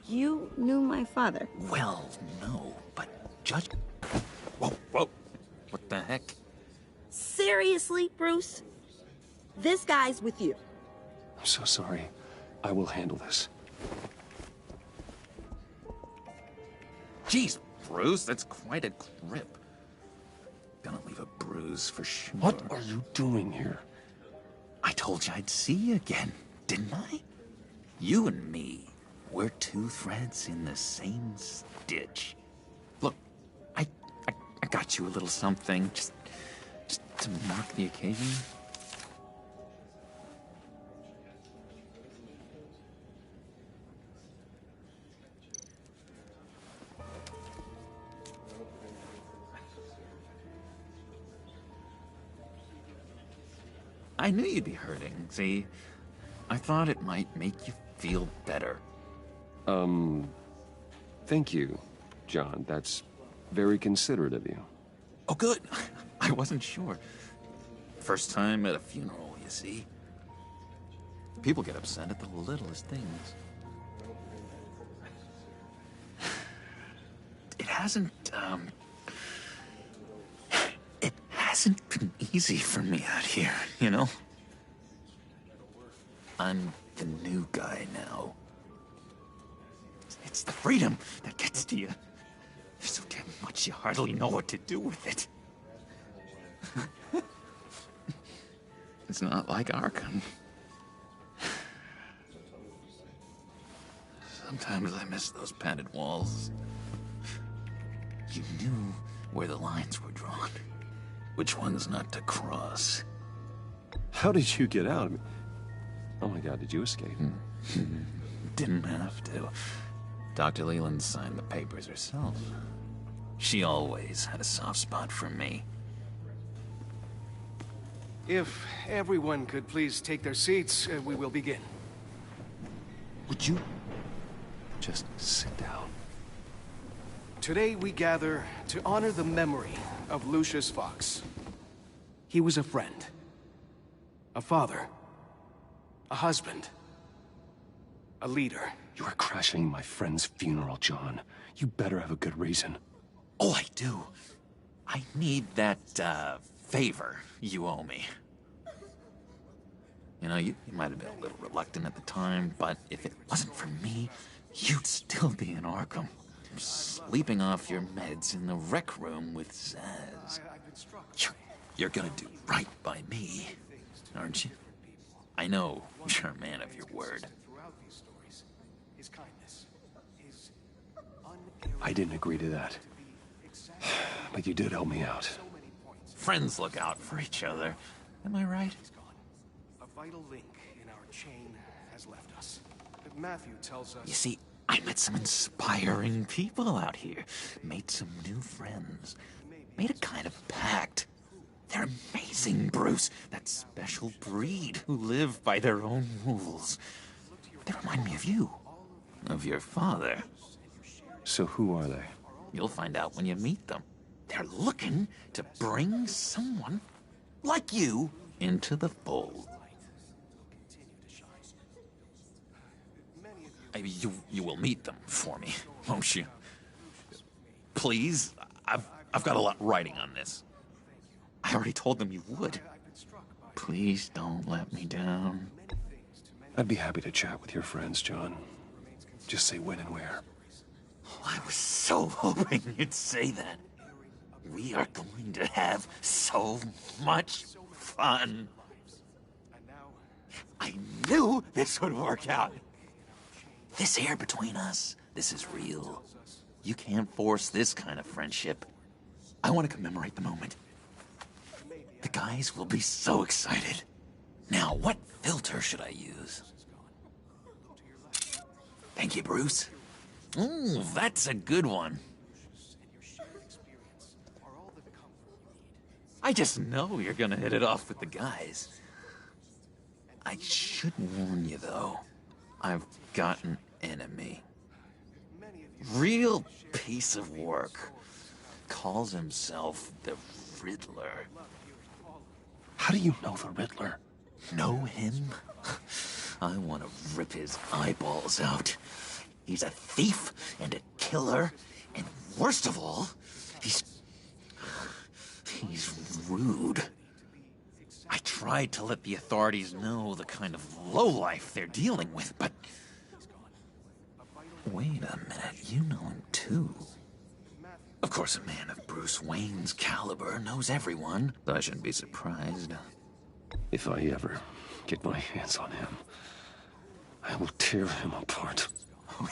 knew my father. Well, no, but Judge... Whoa, whoa. What the heck? Seriously, Bruce? This guy's with you. I'm so sorry. I will handle this. Jeez, Bruce, that's quite a grip. Gonna leave a bruise for sure. What are you doing here? I told you I'd see you again, didn't I? You and me, we're two threads in the same stitch. Look, I got you a little something, just to mark the occasion. I knew you'd be hurting, see? I thought it might make you feel better. Thank you, John. That's very considerate of you. Oh, good. I wasn't sure. First time at a funeral, you see? People get upset at the littlest things. It hasn't been easy for me out here, you know? I'm the new guy now. It's the freedom that gets to you. There's so damn much you hardly know what to do with it. It's not like Arkham. Sometimes I miss those padded walls. You knew where the lines were drawn. Which ones not to cross. How did you get out? Oh my God, did you escape? Didn't have to. Dr. Leland signed the papers herself. She always had a soft spot for me. If everyone could please take their seats, we will begin. Would you just sit down? Today we gather to honor the memory of Lucius Fox. He was a friend, a father, a husband, a leader. You are crashing my friend's funeral, John. You better have a good reason. Oh, I do. I need that, favor you owe me. You know, you might have been a little reluctant at the time, but if it wasn't for me, you'd still be in Arkham. Sleeping off your meds in the rec room with Zaz. You're gonna do right by me, aren't you? I know you're a man of your word. I didn't agree to that. But you did help me out. Friends look out for each other. Am I right? A vital link in our chain has left us. Matthew tells us... You see, I met some inspiring people out here. Made some new friends. Made a kind of pact. They're amazing, Bruce. That special breed who live by their own rules. They remind me of you. Of your father. So who are they? You'll find out when you meet them. They're looking to bring someone like you into the fold. You will meet them for me, won't you? Please, I've got a lot riding on this. I already told them you would. Please don't let me down. I'd be happy to chat with your friends, John. Just say when and where. I was so hoping you'd say that. We are going to have so much fun. I knew this would work out. This air between us, this is real. You can't force this kind of friendship. I want to commemorate the moment. The guys will be so excited. Now, what filter should I use? Thank you, Bruce. Ooh, that's a good one. I just know you're gonna hit it off with the guys. I should warn you, though. I've got an enemy. Real piece of work. Calls himself the Riddler. How do you know the Riddler? Know him? I want to rip his eyeballs out. He's a thief and a killer, and worst of all, he's rude. I tried to let the authorities know the kind of lowlife they're dealing with, but... Wait a minute, you know him too. Of course, a man of Bruce Wayne's caliber knows everyone, so I shouldn't be surprised. If I ever get my hands on him, I will tear him apart.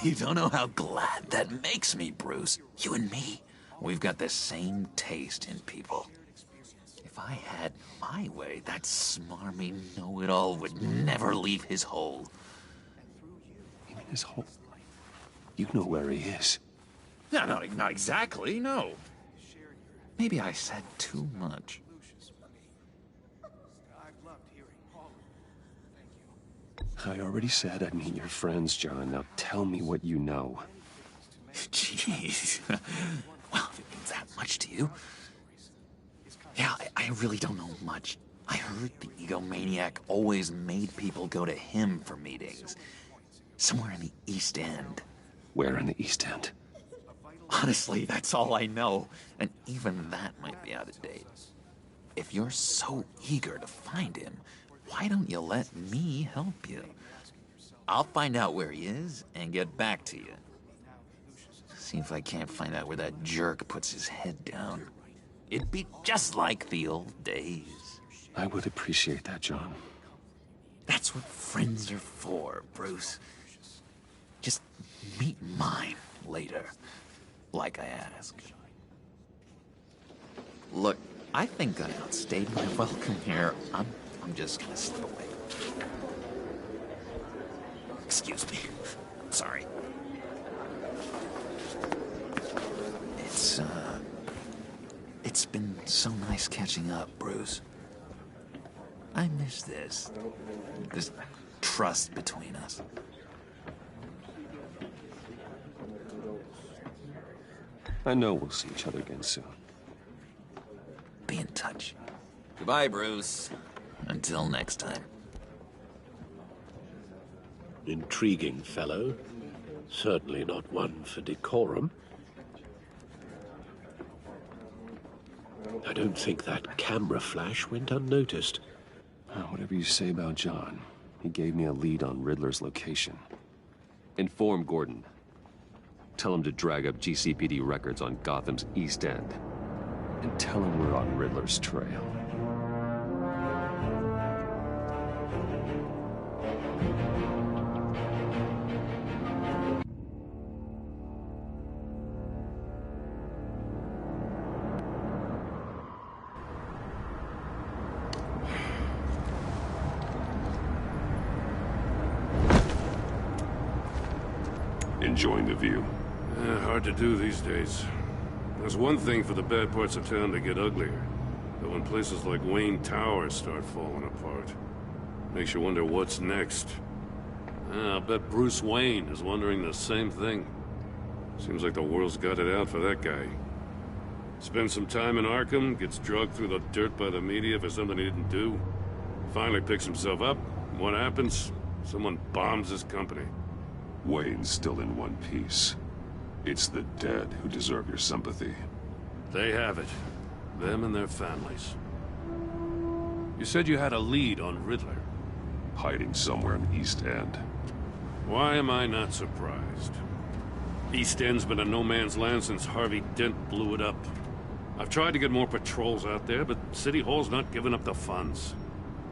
You don't know how glad that makes me, Bruce. You and me, we've got the same taste in people. If I had my way, that smarmy know-it-all would never leave his hole. You mean his hole? You know where he is. No, not exactly, no. Maybe I said too much. I already said I'd meet your friends, John. Now tell me what you know. Jeez. Well, if it means that much to you. Yeah, I really don't know much. I heard the egomaniac always made people go to him for meetings. Somewhere in the East End. Where in the East End? Honestly, that's all I know. And even that might be out of date. If you're so eager to find him, why don't you let me help you? I'll find out where he is and get back to you. See if I can't find out where that jerk puts his head down. It'd be just like the old days. I would appreciate that, John. That's what friends are for, Bruce. Just meet mine later, like I asked. Look, I think I outstayed my welcome here. I'm just gonna slip away. Excuse me. Sorry. It's been so nice catching up, Bruce. I miss this trust between us. I know we'll see each other again soon. Be in touch. Goodbye, Bruce. Until next time. Intriguing fellow. Certainly not one for decorum. I don't think that camera flash went unnoticed. Whatever you say about John, he gave me a lead on Riddler's location. Inform Gordon. Tell him to drag up GCPD records on Gotham's East End. And tell him we're on Riddler's trail. Enjoying the view? Hard to do these days. There's one thing for the bad parts of town to get uglier. But when places like Wayne Tower start falling apart, makes you wonder what's next. I'll bet Bruce Wayne is wondering the same thing. Seems like the world's got it out for that guy. Spends some time in Arkham, gets dragged through the dirt by the media for something he didn't do. Finally picks himself up. What happens? Someone bombs his company. Wayne's still in one piece. It's the dead who deserve your sympathy. They have it. Them and their families. You said you had a lead on Riddler. Hiding somewhere in the East End. Why am I not surprised? East End's been a no-man's land since Harvey Dent blew it up. I've tried to get more patrols out there, but City Hall's not giving up the funds.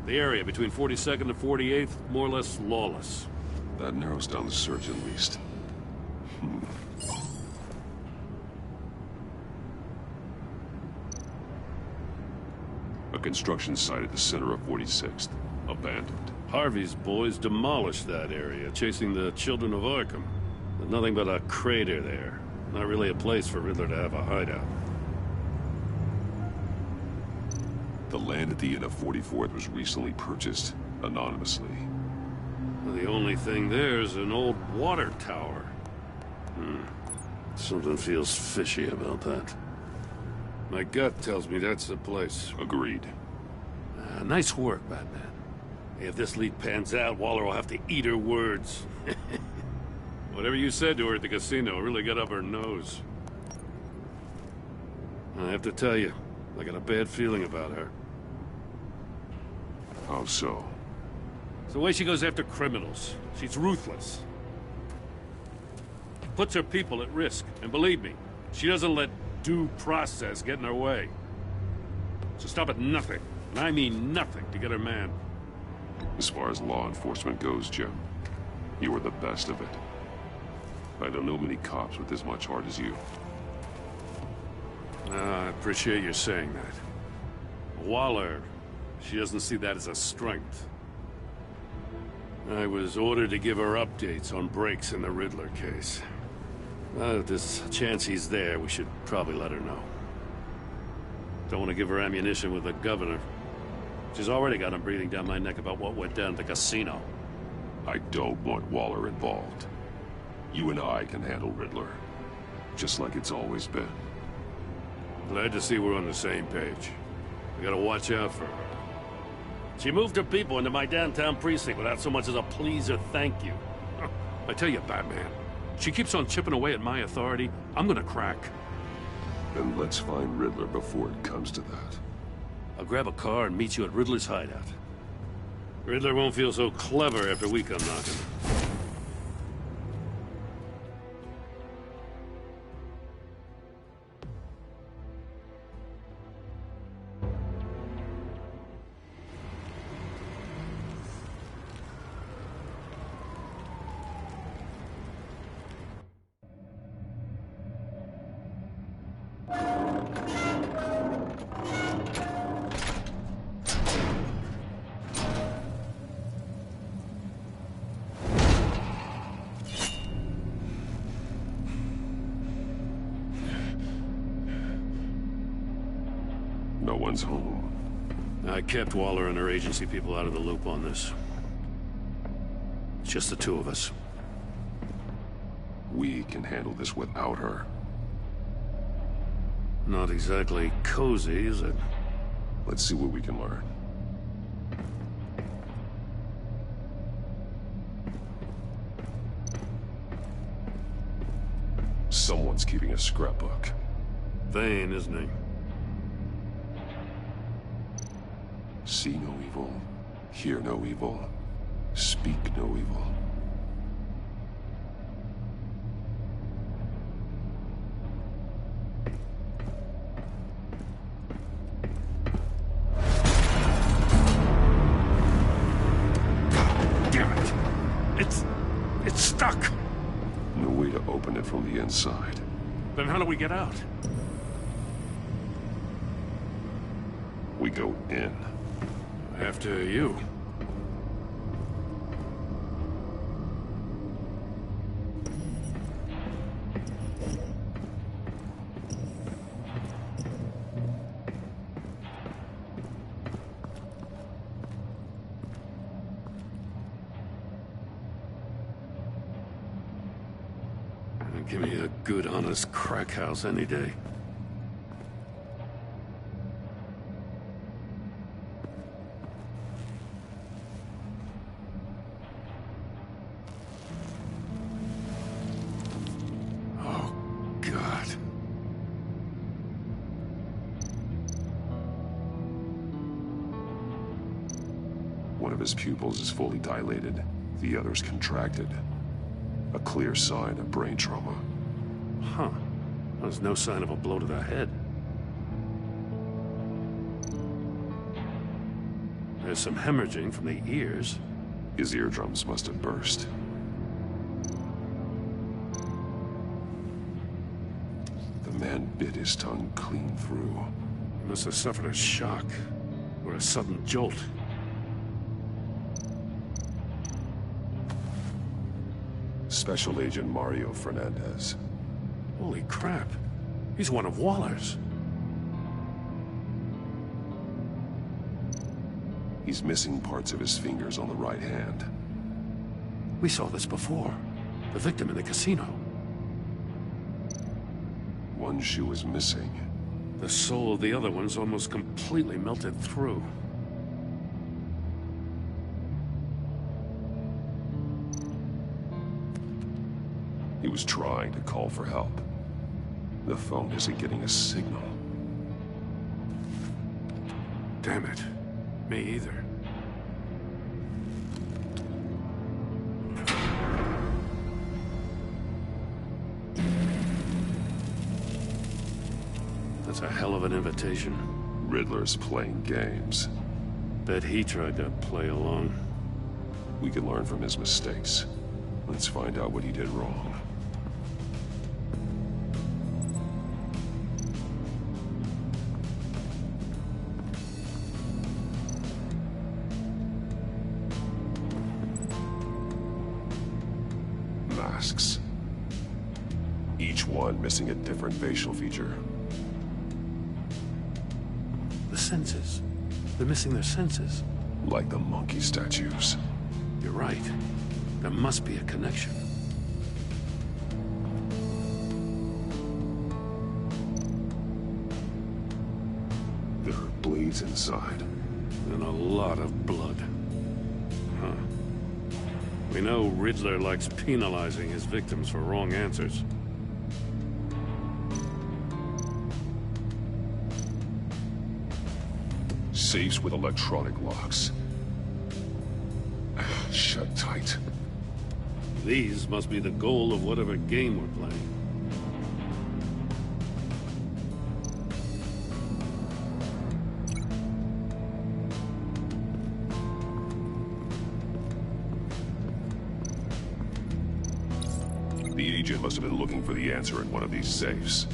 The area between 42nd and 48th, more or less lawless. That narrows down the search at least. A construction site at the center of 46th. Abandoned. Harvey's boys demolished that area, chasing the children of Arkham. There's nothing but a crater there. Not really a place for Riddler to have a hideout. The land at the end of 44th was recently purchased, anonymously. The only thing there is an old water tower. Something feels fishy about that. My gut tells me that's the place. Agreed. Nice work, Batman. If this lead pans out, Waller will have to eat her words. Whatever you said to her at the casino really got up her nose. I have to tell you, I got a bad feeling about her. How so? It's the way she goes after criminals. She's ruthless. Puts her people at risk. And believe me, she doesn't let due process get in her way. So stop at nothing, and I mean nothing, to get her man. As far as law enforcement goes, Jim, you are the best of it. I don't know many cops with as much heart as you. I appreciate you saying that. Waller, she doesn't see that as a strength. I was ordered to give her updates on breaks in the Riddler case. If there's a chance he's there, we should probably let her know. Don't want to give her ammunition with the governor. She's already got him breathing down my neck about what went down at the casino. I don't want Waller involved. You and I can handle Riddler, just like it's always been. Glad to see we're on the same page. We gotta watch out for her. She moved her people into my downtown precinct without so much as a please or thank you. I tell you, Batman, she keeps on chipping away at my authority, I'm gonna crack. Then let's find Riddler before it comes to that. I'll grab a car and meet you at Riddler's hideout. Riddler won't feel so clever after we come knocking. No one's home. I kept Waller and her agency people out of the loop on this. It's just the two of us. We can handle this without her. Not exactly cozy, is it? Let's see what we can learn. Someone's keeping a scrapbook. Vane, isn't he? See no evil, hear no evil, speak no evil. Damn it! It's stuck! No way to open it from the inside. Then how do we get out? We go in. After you. Give me a good, honest crack house any day. Oh, God. One of his pupils is fully dilated, the other's contracted. A clear sign of brain trauma. Huh. There's no sign of a blow to the head. There's some hemorrhaging from the ears. His eardrums must have burst. The man bit his tongue clean through. He must have suffered a shock, or a sudden jolt. Special Agent Mario Fernandez. Holy crap. He's one of Waller's. He's missing parts of his fingers on the right hand. We saw this before. The victim in the casino. One shoe is missing. The sole of the other one's almost completely melted through. He was trying to call for help. The phone isn't getting a signal. Damn it. Me either. That's a hell of an invitation. Riddler's playing games. Bet he tried to play along. We can learn from his mistakes. Let's find out what he did wrong. Masks. Each one missing a different facial feature. The senses. They're missing their senses. Like the monkey statues. You're right. There must be a connection. There are bleeds inside. And a lot of blood. Huh. We know Riddler likes penalizing his victims for wrong answers. Safes with electronic locks. Shut tight. These must be the goal of whatever game we're playing. The agent must have been looking for the answer in one of these safes.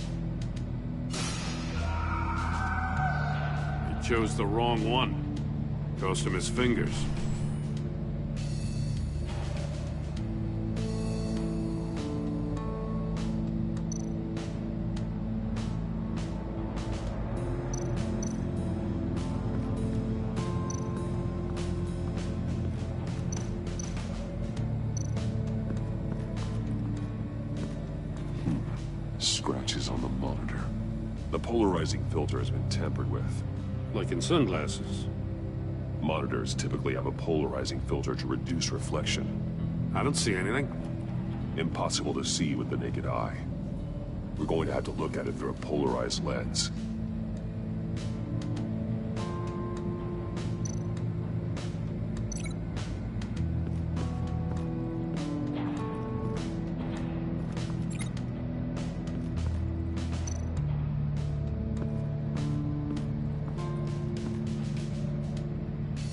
He chose the wrong one. Cost him his fingers. Scratches on the monitor. The polarizing filter has been tampered with. Like in sunglasses. Monitors typically have a polarizing filter to reduce reflection. I don't see anything. Impossible to see with the naked eye. We're going to have to look at it through a polarized lens.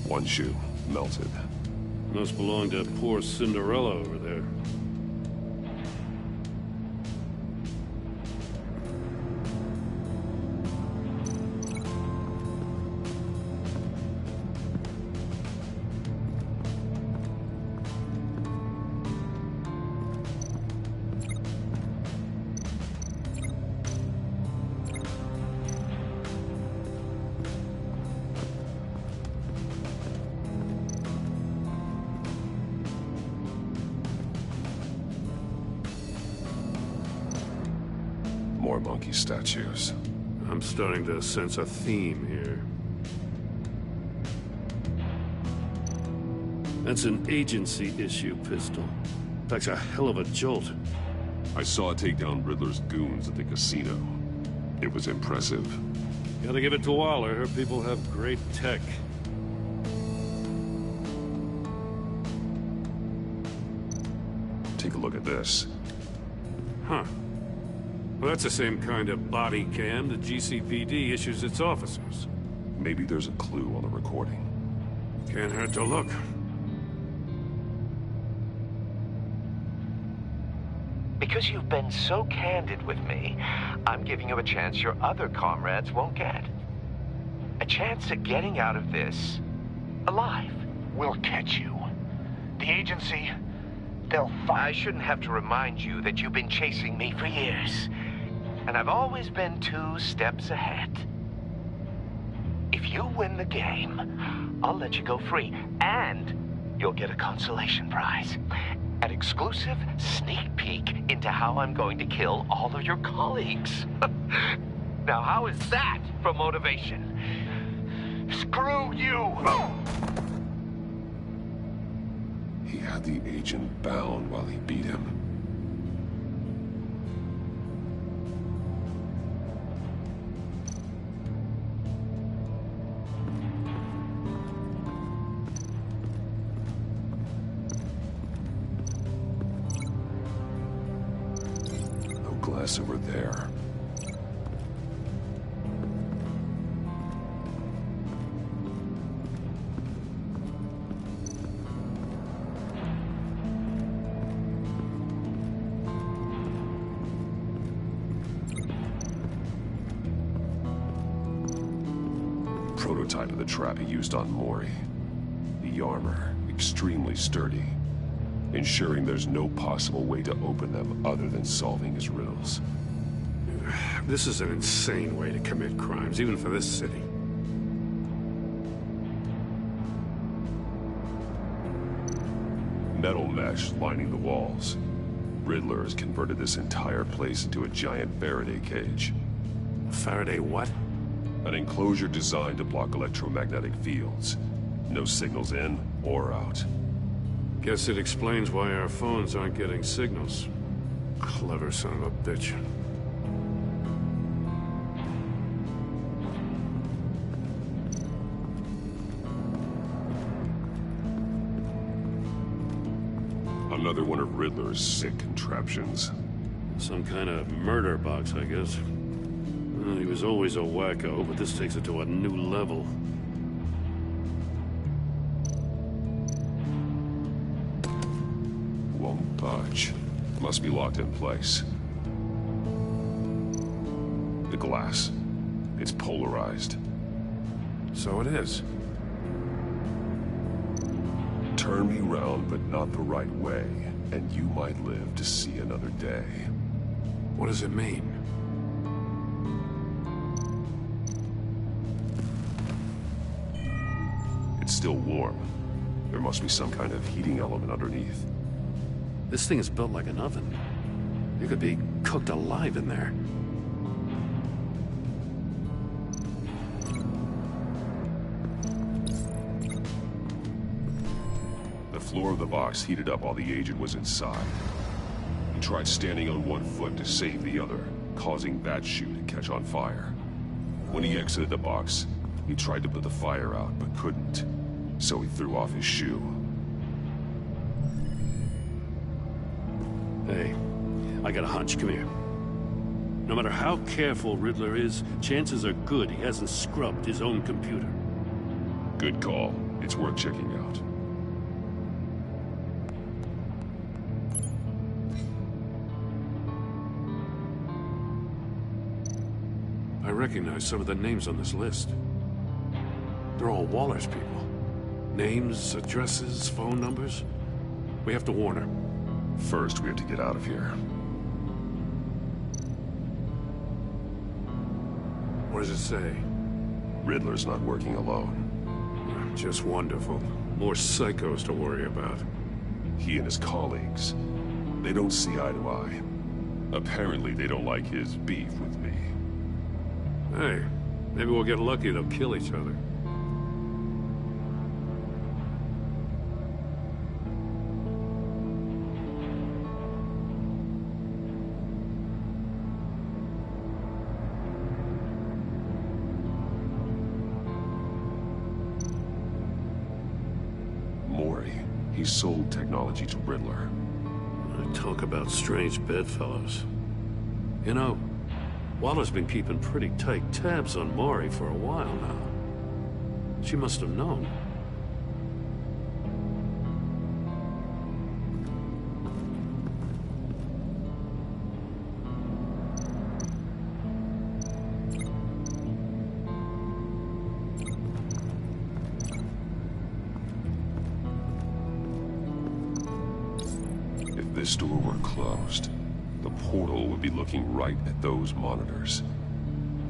One shoe, melted. Must belong to poor Cinderella over there. More monkey statues. I'm starting to sense a theme here. That's an agency-issue pistol. That's a hell of a jolt. I saw it take down Riddler's goons at the casino. It was impressive. Gotta give it to Waller. Her people have great tech. Take a look at this. Huh. Well, that's the same kind of body cam the GCPD issues its officers. Maybe there's a clue on the recording. Can't hurt to look. Because you've been so candid with me, I'm giving you a chance your other comrades won't get. A chance at getting out of this alive. We'll catch you. The agency, they'll find... I shouldn't have to remind you that you've been chasing me for years. And I've always been 2 steps ahead. If you win the game, I'll let you go free. And you'll get a consolation prize. An exclusive sneak peek into how I'm going to kill all of your colleagues. Now, how is that for motivation? Screw you! He had the agent bound while he beat him. No glass over there. Prototype of the trap he used on Mori. The armor, extremely sturdy, ensuring there's no possible way to open them other than solving his riddles. This is an insane way to commit crimes, even for this city. Metal mesh lining the walls. Riddler has converted this entire place into a giant Faraday cage. Faraday what? An enclosure designed to block electromagnetic fields. No signals in or out. Guess it explains why our phones aren't getting signals. Clever son of a bitch. Another one of Riddler's sick contraptions. Some kind of murder box, I guess. Well, he was always a wacko, but this takes it to a new level. Won't budge. Must be locked in place. The glass. It's polarized. So it is. Turn me round, but not the right way, and you might live to see another day. What does it mean? It's still warm. There must be some kind of heating element underneath. This thing is built like an oven. You could be cooked alive in there. The floor of the box heated up while the agent was inside. He tried standing on one foot to save the other, causing that shoe to catch on fire. When he exited the box, he tried to put the fire out, but couldn't. So he threw off his shoe. Hey, I got a hunch. Come here. No matter how careful Riddler is, chances are good he hasn't scrubbed his own computer. Good call. It's worth checking out. I recognize some of the names on this list. They're all Waller's people. Names, addresses, phone numbers. We have to warn her. First, we have to get out of here. What does it say? Riddler's not working alone. Just wonderful. More psychos to worry about. He and his colleagues. They don't see eye to eye. Apparently, they don't like his beef with me. Hey, maybe we'll get lucky they'll kill each other. He sold technology to Riddler. Talk about strange bedfellows. You know, Waller's been keeping pretty tight tabs on Mori for a while now. She must have known. this door were closed, the portal would be looking right at those monitors.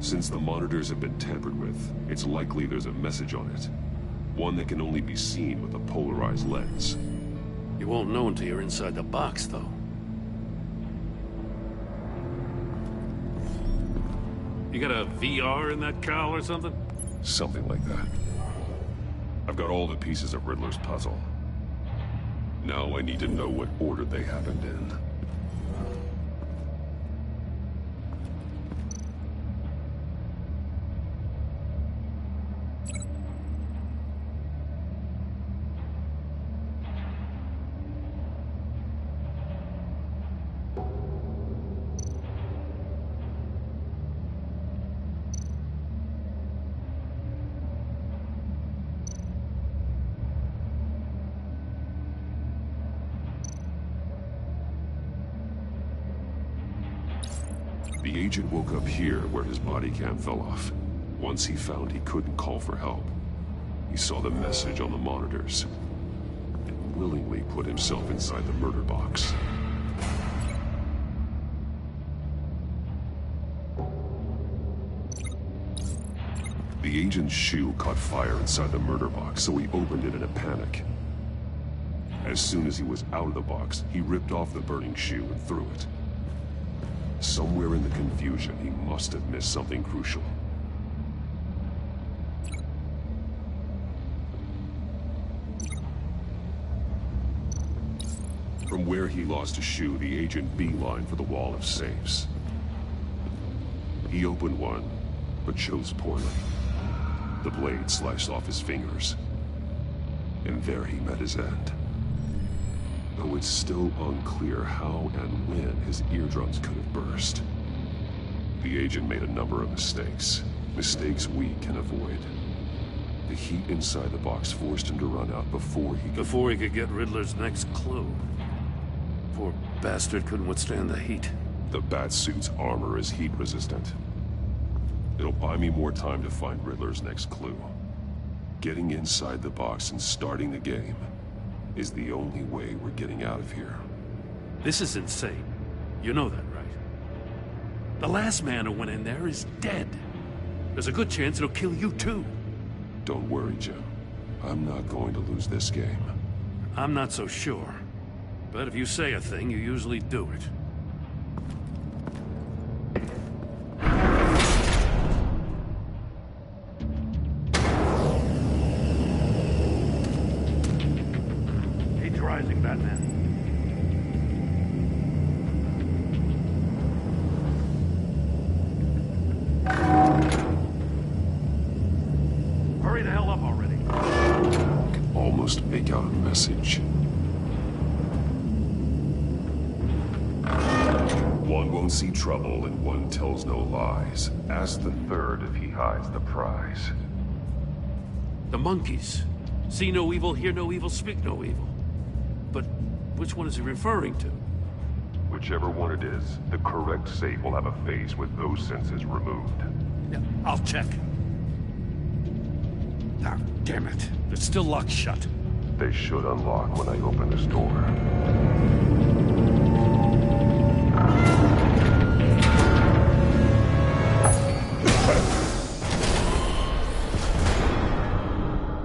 Since the monitors have been tampered with, it's likely there's a message on it. One that can only be seen with a polarized lens. You won't know until you're inside the box, though. You got a VR in that cowl or something? Something like that. I've got all the pieces of Riddler's puzzle. Now I need to know what order they happened in. The agent woke up here where his body cam fell off. Once he found he couldn't call for help, he saw the message on the monitors and willingly put himself inside the murder box. The agent's shoe caught fire inside the murder box, so he opened it in a panic. As soon as he was out of the box, he ripped off the burning shoe and threw it. Somewhere in the confusion, he must have missed something crucial. From where he lost a shoe, the agent beelined for the wall of safes. He opened one, but chose poorly. The blade sliced off his fingers, and there he met his end. Though it's still unclear how and when his eardrums could have burst. The agent made a number of mistakes. Mistakes we can avoid. The heat inside the box forced him to run out before he could get Riddler's next clue. Poor bastard couldn't withstand the heat. The Batsuit's armor is heat resistant. It'll buy me more time to find Riddler's next clue. Getting inside the box and starting the game is the only way we're getting out of here. This is insane. You know that, right? The last man who went in there is dead. There's a good chance it'll kill you too. Don't worry, Jim. I'm not going to lose this game. I'm not so sure. But if you say a thing, you usually do it. Rising, Batman. Hurry the hell up already. I can almost make out a message. One won't see trouble and one tells no lies. Ask the third if he hides the prize. The monkeys. See no evil, hear no evil, speak no evil. But which one is he referring to? Whichever one it is, the correct safe will have a face with those senses removed. Yeah, I'll check. Ah, damn it. They're still locked shut. They should unlock when I open this door.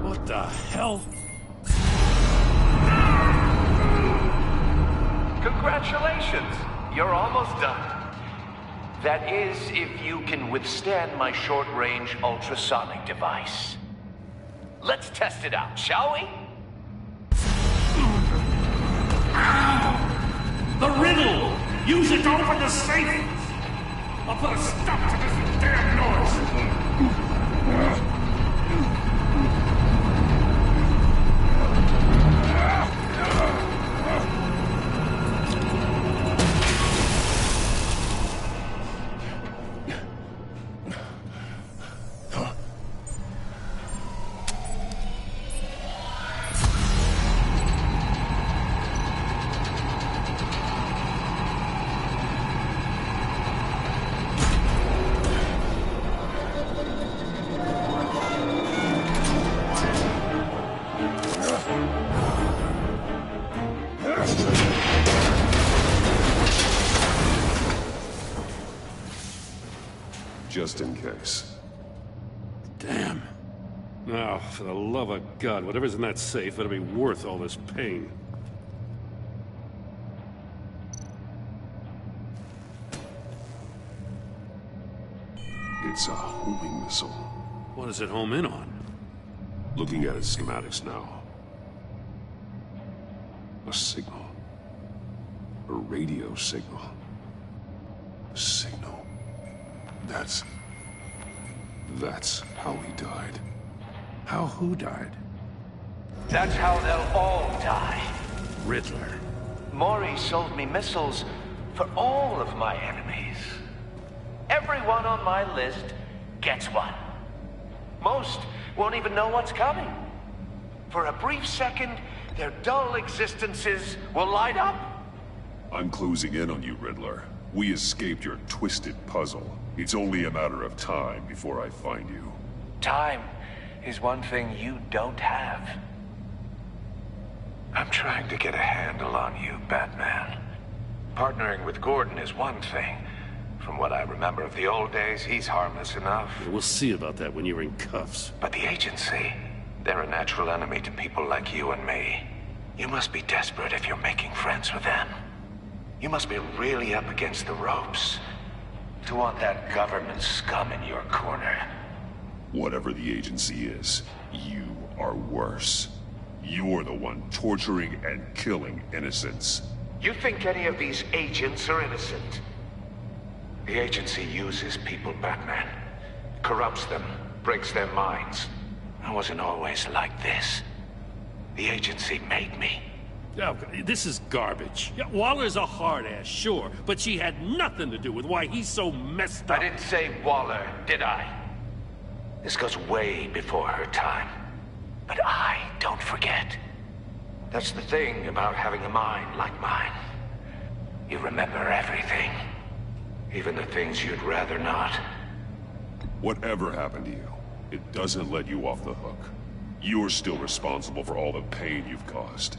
What the hell? Congratulations! You're almost done. That is, if you can withstand my short-range ultrasonic device. Let's test it out, shall we? The riddle! Use it to open the safe! I'll put a stop to this damn noise! just in case. Damn. Now, for the love of God, whatever's in that safe better be worth all this pain. It's a homing missile. What does it home in on? Looking at its schematics now. A signal. A radio signal. A signal. That's how he died. How who died? That's how they'll all die. Riddler. Maury sold me missiles for all of my enemies. Everyone on my list gets one. Most won't even know what's coming. For a brief second, their dull existences will light up. I'm closing in on you, Riddler. We escaped your twisted puzzle. It's only a matter of time before I find you. Time is one thing you don't have. I'm trying to get a handle on you, Batman. Partnering with Gordon is one thing. From what I remember of the old days, he's harmless enough. We'll see about that when you're in cuffs. But the agency, they're a natural enemy to people like you and me. You must be desperate if you're making friends with them. You must be really up against the ropes to want that government scum in your corner. Whatever the agency is, you are worse. You're the one torturing and killing innocents. You think any of these agents are innocent? The agency uses people, Batman. Corrupts them, breaks their minds. I wasn't always like this. The agency made me. Oh, this is garbage. Yeah, Waller's a hard-ass, sure, but she had nothing to do with why he's so messed up. I didn't say Waller, did I? This goes way before her time. But I don't forget. That's the thing about having a mind like mine. You remember everything. Even the things you'd rather not. Whatever happened to you, it doesn't let you off the hook. You're still responsible for all the pain you've caused.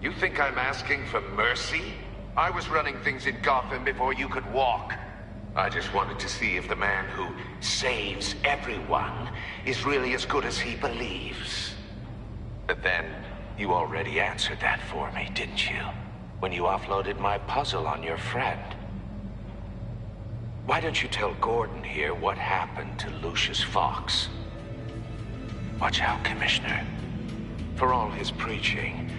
You think I'm asking for mercy? I was running things in Gotham before you could walk. I just wanted to see if the man who saves everyone is really as good as he believes. But then, you already answered that for me, didn't you? When you offloaded my puzzle on your friend. Why don't you tell Gordon here what happened to Lucius Fox? Watch out, Commissioner. For all his preaching,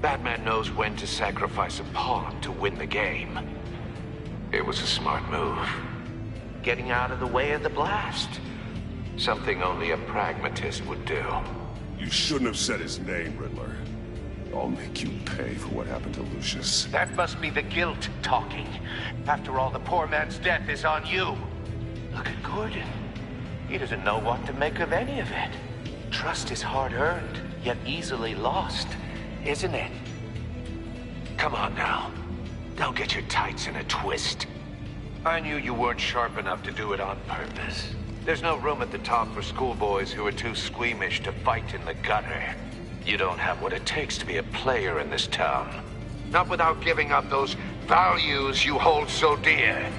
Batman knows when to sacrifice a pawn to win the game. It was a smart move. Getting out of the way of the blast. Something only a pragmatist would do. You shouldn't have said his name, Riddler. I'll make you pay for what happened to Lucius. That must be the guilt talking. After all, the poor man's death is on you. Look at Gordon. He doesn't know what to make of any of it. Trust is hard-earned, yet easily lost, isn't it? Come on now. Don't get your tights in a twist. I knew you weren't sharp enough to do it on purpose. There's no room at the top for schoolboys who are too squeamish to fight in the gutter. You don't have what it takes to be a player in this town. Not without giving up those values you hold so dear.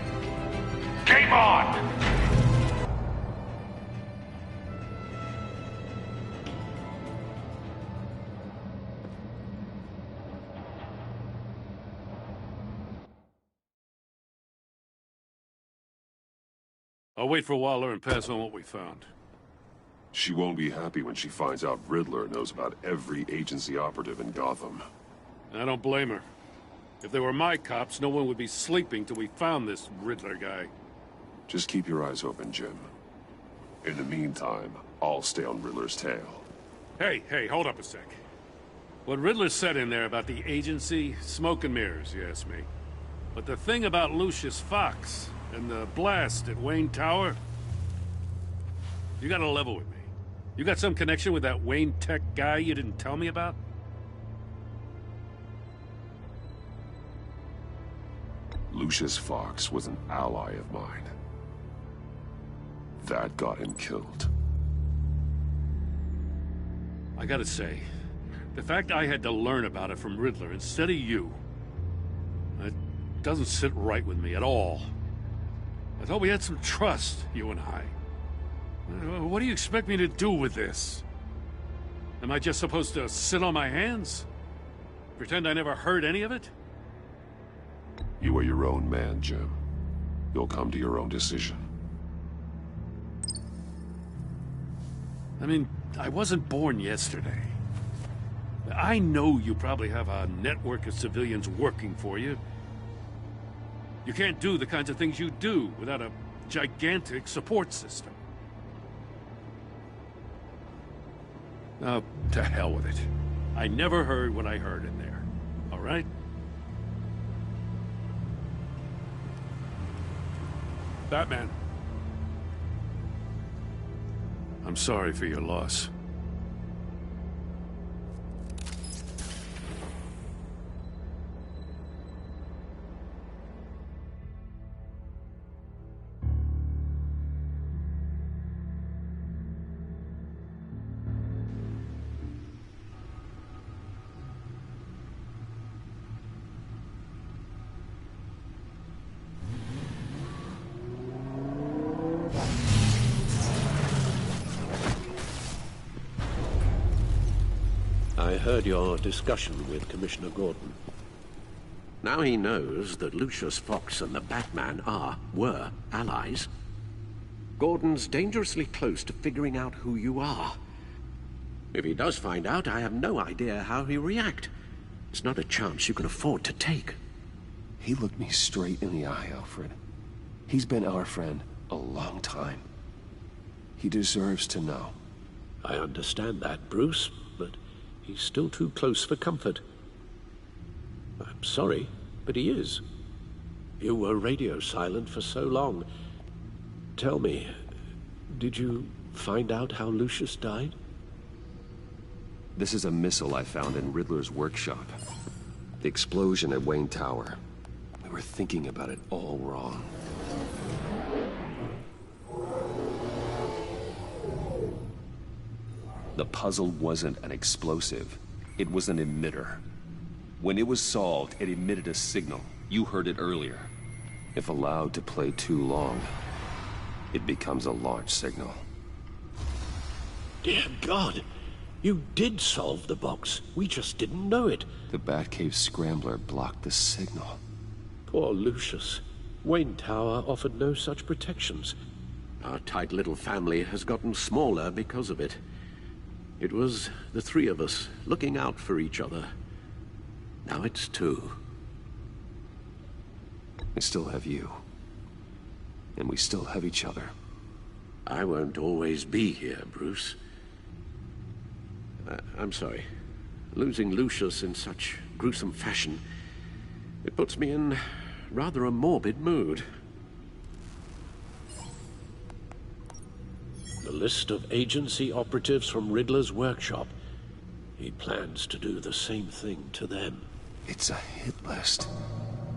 Game on! I'll wait for Waller and pass on what we found. She won't be happy when she finds out Riddler knows about every agency operative in Gotham. I don't blame her. If they were my cops, no one would be sleeping till we found this Riddler guy. Just keep your eyes open, Jim. In the meantime, I'll stay on Riddler's tail. Hey, hold up a sec. What Riddler said in there about the agency, smoke and mirrors, you ask me. But the thing about Lucius Fox and the blast at Wayne Tower, you gotta level with me. You got some connection with that Wayne Tech guy you didn't tell me about? Lucius Fox was an ally of mine. That got him killed. I gotta say, the fact I had to learn about it from Riddler instead of you, it doesn't sit right with me at all. I thought we had some trust, you and I. What do you expect me to do with this? Am I just supposed to sit on my hands? Pretend I never heard any of it? You are your own man, Jim. You'll come to your own decision. I mean, I wasn't born yesterday. I know you probably have a network of civilians working for you. You can't do the kinds of things you do without a gigantic support system. Oh, to hell with it. I never heard what I heard in there. All right? Batman. I'm sorry for your loss. I heard your discussion with Commissioner Gordon. Now he knows that Lucius Fox and the Batman were allies. Gordon's dangerously close to figuring out who you are. If he does find out, I have no idea how he'll react. It's not a chance you can afford to take. He looked me straight in the eye, Alfred. He's been our friend a long time. He deserves to know. I understand that, Bruce, but he's still too close for comfort. I'm sorry, but he is. You were radio silent for so long. Tell me, did you find out how Lucius died? This is a missile I found in Riddler's workshop. The explosion at Wayne Tower. We were thinking about it all wrong. The puzzle wasn't an explosive. It was an emitter. When it was solved, it emitted a signal. You heard it earlier. If allowed to play too long, it becomes a launch signal. Dear God! You did solve the box. We just didn't know it. The Batcave scrambler blocked the signal. Poor Lucius. Wayne Tower offered no such protections. Our tight little family has gotten smaller because of it. It was the three of us looking out for each other. Now it's two. We still have you. And we still have each other. I won't always be here, Bruce. I'm sorry. Losing Lucius in such gruesome fashion, it puts me in rather a morbid mood. The list of agency operatives from Riddler's workshop. He plans to do the same thing to them. It's a hit list.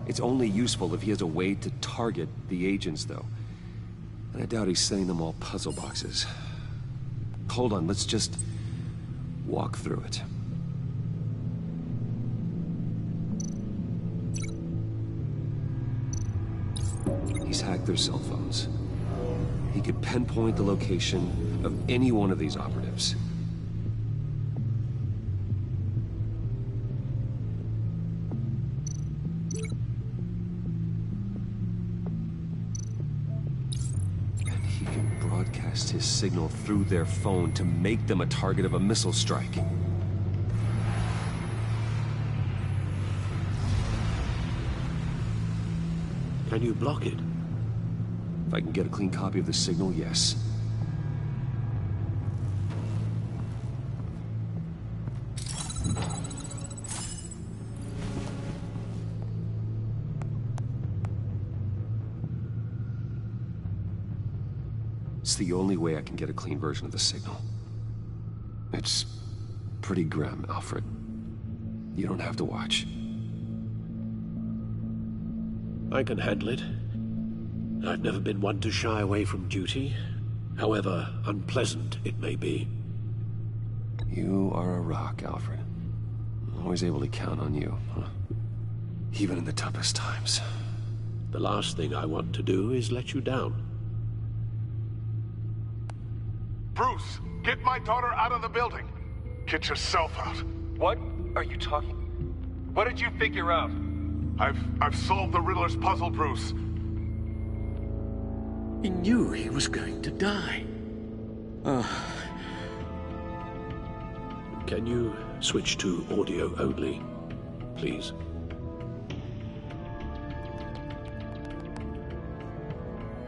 It's only useful if he has a way to target the agents, though. And I doubt he's sending them all puzzle boxes. Hold on, let's just walk through it. He's hacked their cell phones. He could pinpoint the location of any one of these operatives. And he can broadcast his signal through their phone to make them a target of a missile strike. Can you block it? If I can get a clean copy of the signal, yes. It's the only way I can get a clean version of the signal. It's pretty grim, Alfred. You don't have to watch. I can handle it. I've never been one to shy away from duty, however unpleasant it may be. You are a rock, Alfred. Always able to count on you, huh? Even in the toughest times. The last thing I want to do is let you down. Bruce, get my daughter out of the building. Get yourself out. What are you talking? What did you figure out? I've solved the Riddler's puzzle, Bruce. He knew he was going to die. Can you switch to audio only, please?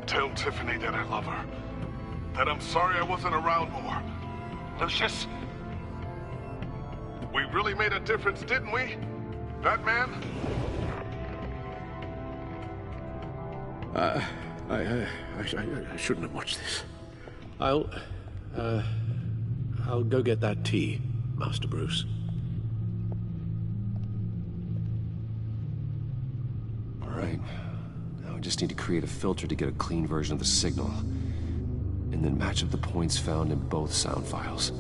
Tell Tiffany that I love her. That I'm sorry I wasn't around more. Lucius? We really made a difference, didn't we? Batman? I shouldn't have watched this. I'll go get that tea, Master Bruce. All right. Now I just need to create a filter to get a clean version of the signal, and then match up the points found in both sound files.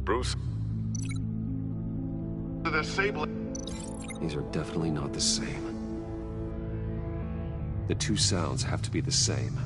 Bruce? These are definitely not the same. The two sounds have to be the same.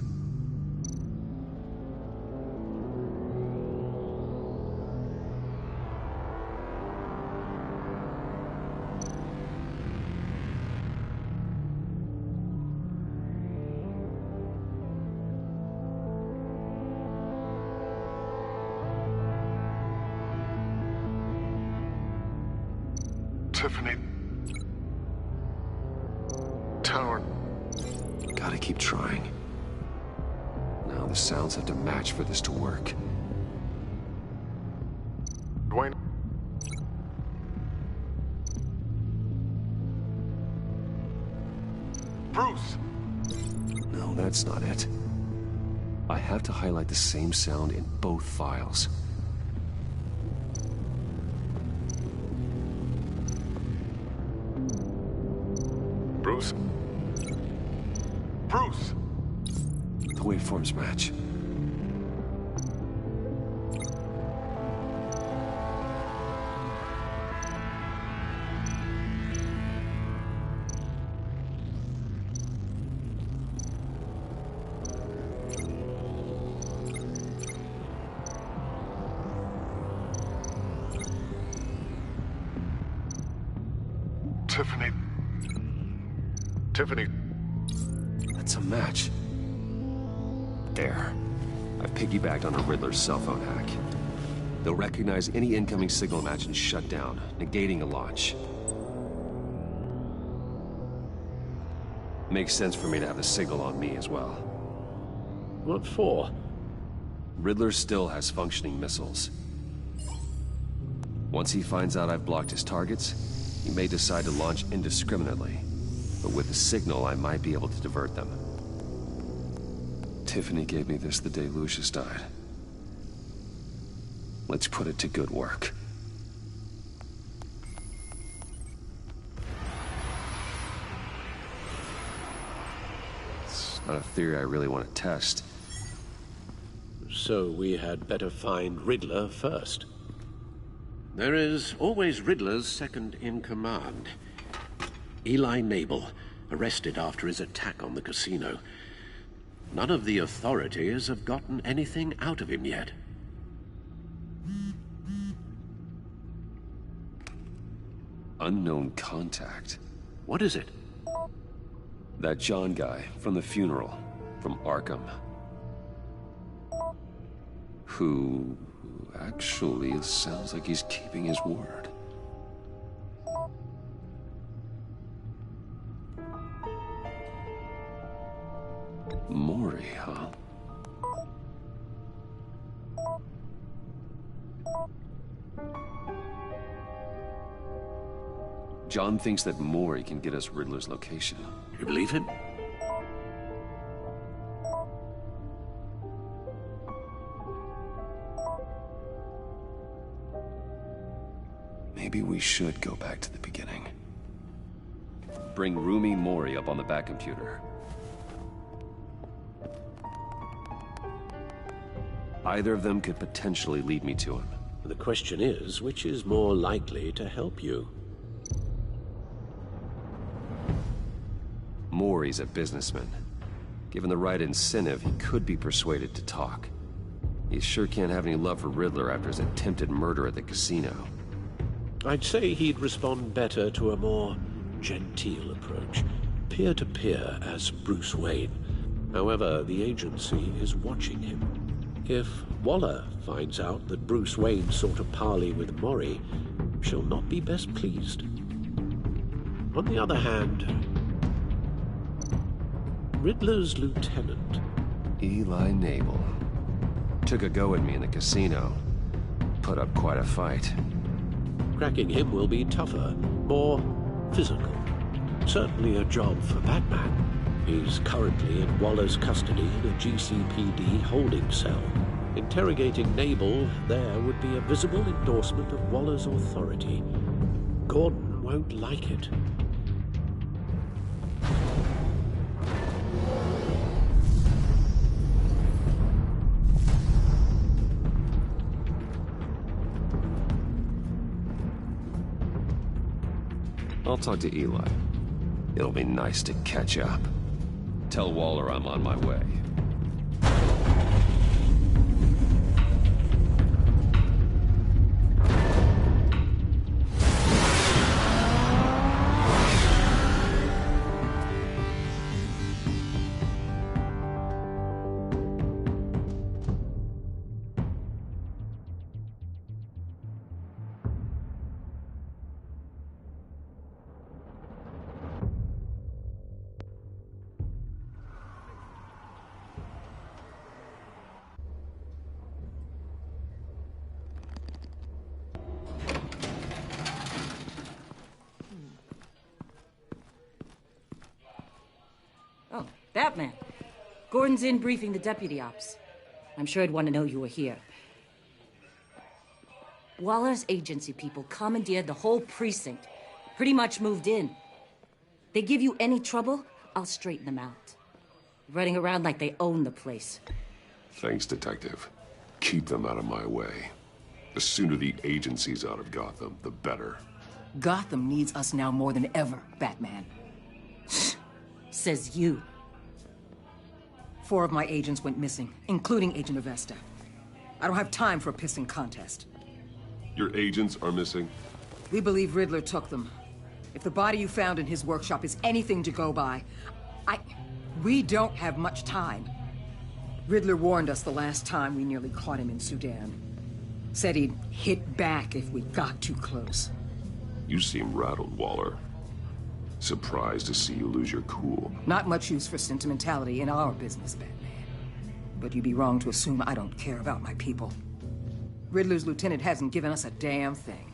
Tiffany. Tower. Gotta keep trying. Now the sounds have to match for this to work. Dwayne. Bruce! No, that's not it. I have to highlight the same sound in both files. Bruce? Bruce! The waveforms match. Tiffany. Tiffany. That's a match. There. I've piggybacked on a Riddler's cell phone hack. They'll recognize any incoming signal match and shut down, negating a launch. Makes sense for me to have the signal on me as well. What for? Riddler still has functioning missiles. Once he finds out I've blocked his targets, he may decide to launch indiscriminately. But with the signal, I might be able to divert them. Tiffany gave me this the day Lucius died. Let's put it to good work. It's not a theory I really want to test. So we had better find Riddler first. There is always Riddler's second in command. Eli Nabel, arrested after his attack on the casino. None of the authorities have gotten anything out of him yet. Unknown contact. What is it? That John guy from the funeral, from Arkham. Who actually, it sounds like he's keeping his word. Mori, huh? John thinks that Mori can get us Riddler's location. You believe him? Maybe we should go back to the beginning. Bring Rumi Mori up on the back computer. Either of them could potentially lead me to him. The question is, which is more likely to help you? Maury's a businessman. Given the right incentive, he could be persuaded to talk. He sure can't have any love for Riddler after his attempted murder at the casino. I'd say he'd respond better to a more genteel approach, peer-to-peer as Bruce Wayne. However, the agency is watching him. If Waller finds out that Bruce Wayne sought a parley with Maury, she'll not be best pleased. On the other hand, Riddler's lieutenant, Eli Nabel, took a go at me in the casino. Put up quite a fight. Cracking him will be tougher, more physical. Certainly a job for Batman. He's currently in Waller's custody in a GCPD holding cell. Interrogating Nabel there would be a visible endorsement of Waller's authority. Gordon won't like it. I'll talk to Eli. It'll be nice to catch up. Tell Waller I'm on my way. Oh, Batman. Gordon's in briefing the deputy ops. I'm sure he'd want to know you were here. Waller's agency people commandeered the whole precinct. Pretty much moved in. They give you any trouble, I'll straighten them out. Running around like they own the place. Thanks, Detective. Keep them out of my way. The sooner the agency's out of Gotham, the better. Gotham needs us now more than ever, Batman. Says you. 4 of my agents went missing, including Agent Avesta. I don't have time for a pissing contest. Your agents are missing? We believe Riddler took them. If the body you found in his workshop is anything to go by, we don't have much time. Riddler warned us the last time we nearly caught him in Sudan. Said he'd hit back if we got too close. You seem rattled, Waller. Surprised to see you lose your cool. Not much use for sentimentality in our business, Batman. But you'd be wrong to assume I don't care about my people. Riddler's lieutenant hasn't given us a damn thing.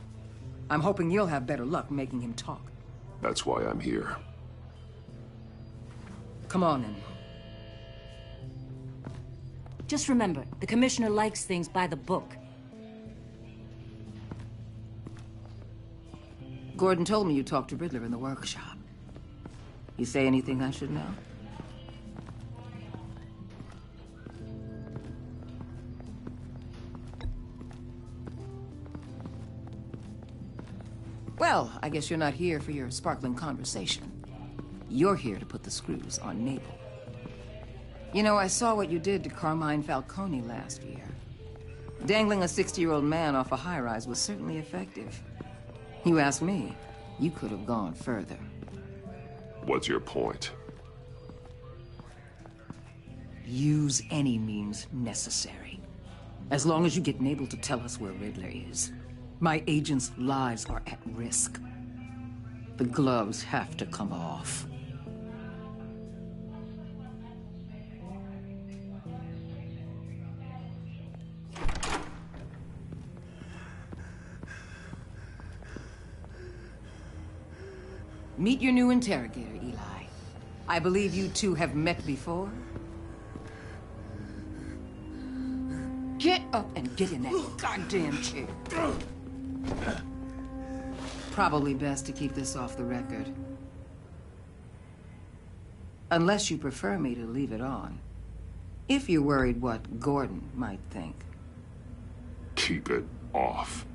I'm hoping you'll have better luck making him talk. That's why I'm here. Come on, then. Just remember, the commissioner likes things by the book. Gordon told me you talked to Riddler in the workshop. You say anything I should know? Well, I guess you're not here for your sparkling conversation. You're here to put the screws on Nabel. You know, I saw what you did to Carmine Falcone last year. Dangling a 60-year-old man off a high-rise was certainly effective. You ask me, you could have gone further. What's your point? Use any means necessary. As long as you get Nabel to tell us where Riddler is. My agents' lives are at risk. The gloves have to come off. Meet your new interrogator, Eli. I believe you two have met before. Get up and get in that goddamn chair. Probably best to keep this off the record. Unless you prefer me to leave it on. If you're worried what Gordon might think. Keep it off.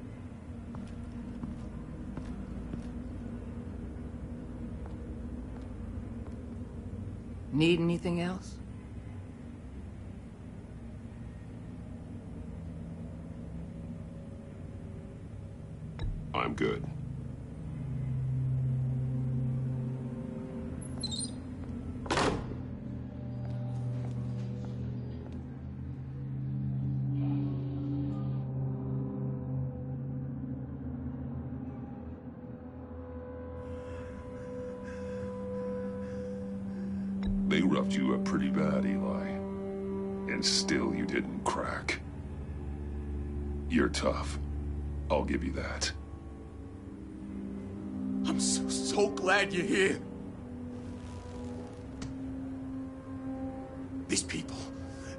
Need anything else? I'm good. They roughed you up pretty bad, Eli. And still you didn't crack. You're tough. I'll give you that. I'm so glad you're here. These people,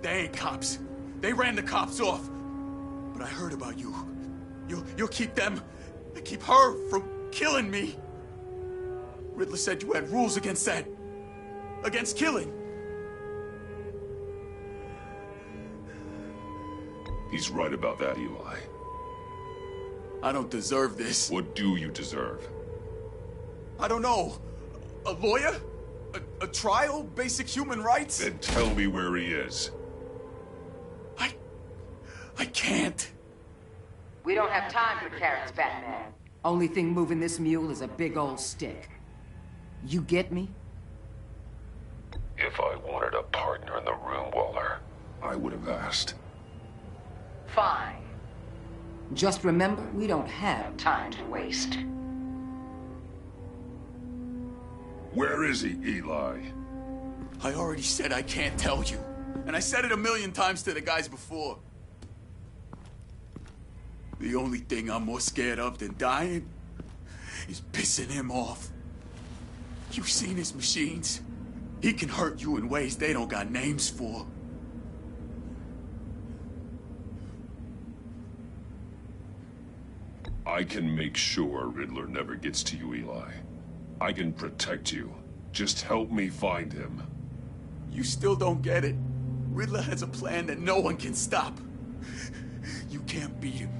they ain't cops. They ran the cops off. But I heard about you. You'll keep them, keep her from killing me. Riddler said you had rules against that. Against killing. He's right about that, Eli. I don't deserve this. What do you deserve? I don't know. A lawyer? A trial? Basic human rights? Then tell me where he is. I can't. We don't have time for carrots, Batman. Only thing moving this mule is a big old stick. You get me? If I wanted a partner in the room, Waller, I would have asked. Fine. Just remember, we don't have time to waste. Where is he, Eli? I already said I can't tell you. And I said it 1,000,000 times to the guys before. The only thing I'm more scared of than dying is pissing him off. You've seen his machines. He can hurt you in ways they don't got names for. I can make sure Riddler never gets to you, Eli. I can protect you. Just help me find him. You still don't get it. Riddler has a plan that no one can stop. You can't beat him.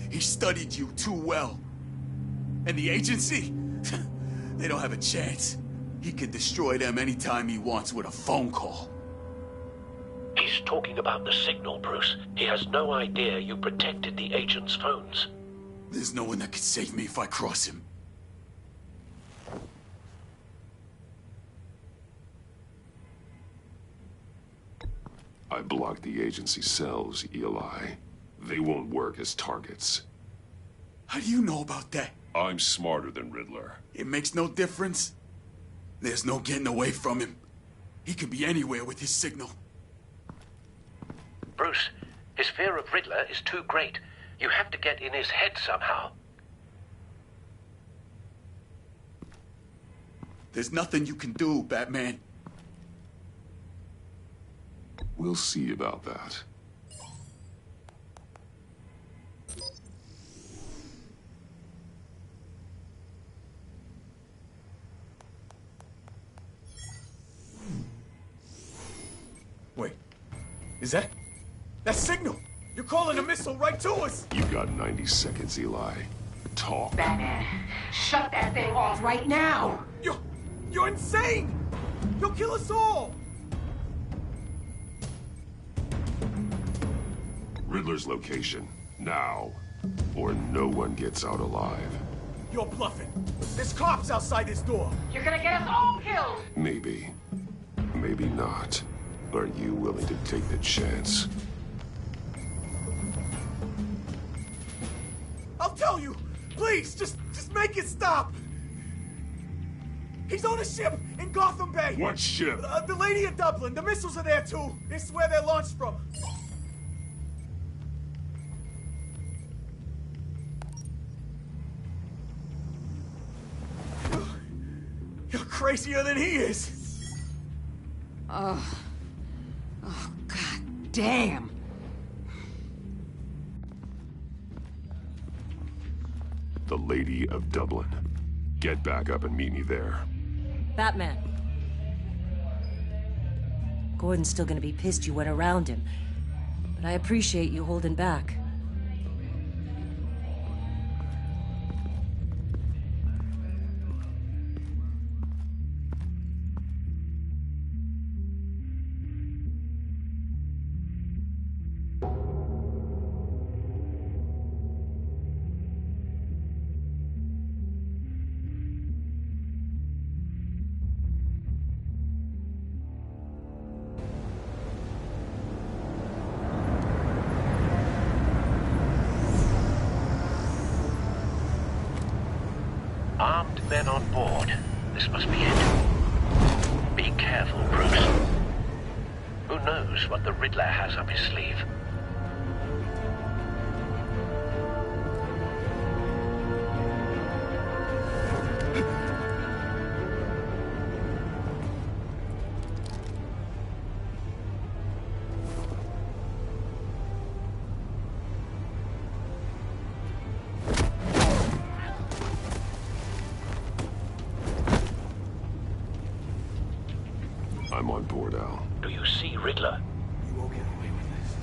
He studied you too well. And the agency? They don't have a chance. He can destroy them anytime he wants with a phone call. He's talking about the signal, Bruce. He has no idea you protected the agent's phones. There's no one that can save me if I cross him. I blocked the agency cells, Eli. They won't work as targets. How do you know about that? I'm smarter than Riddler. It makes no difference. There's no getting away from him. He can be anywhere with his signal. Bruce, his fear of Riddler is too great. You have to get in his head somehow. There's nothing you can do, Batman. We'll see about that. Wait, is that signal? You're calling a missile right to us! You got 90 seconds, Eli. Talk. Batman, shut that thing off right now! You're insane! You'll kill us all! Riddler's location, now, or no one gets out alive. You're bluffing. There's cops outside this door. You're gonna get us all killed! Maybe. Maybe not. Are you willing to take the chance? I'll tell you! Please, just make it stop! He's on a ship in Gotham Bay! What ship? The Lady of Dublin. The missiles are there, too. This is where they're launched from. You're crazier than he is. Oh, God damn. The Lady of Dublin. Get back up and meet me there. Batman. Gordon's still gonna be pissed you went around him. But I appreciate you holding back. Armed men on board. This must be it. Be careful, Bruce. Who knows what the Riddler has up his sleeve? I'm on board, Al. Do you see Riddler? You won't get away with this.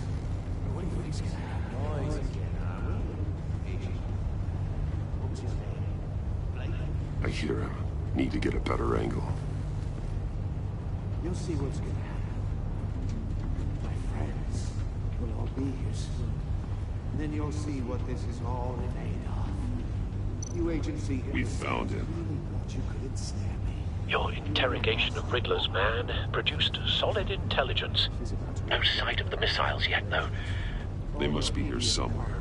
What do you think's gonna happen? Noise again, What was his name? I hear him. Need to get a better angle. You'll see what's gonna happen. My friends will all be here soon. And then you'll see what this is all made of. You agency... We found him. Really thought you could ensnare me. Your interrogation of Riddler's man produced solid intelligence. No sight of the missiles yet, though. They must be here somewhere.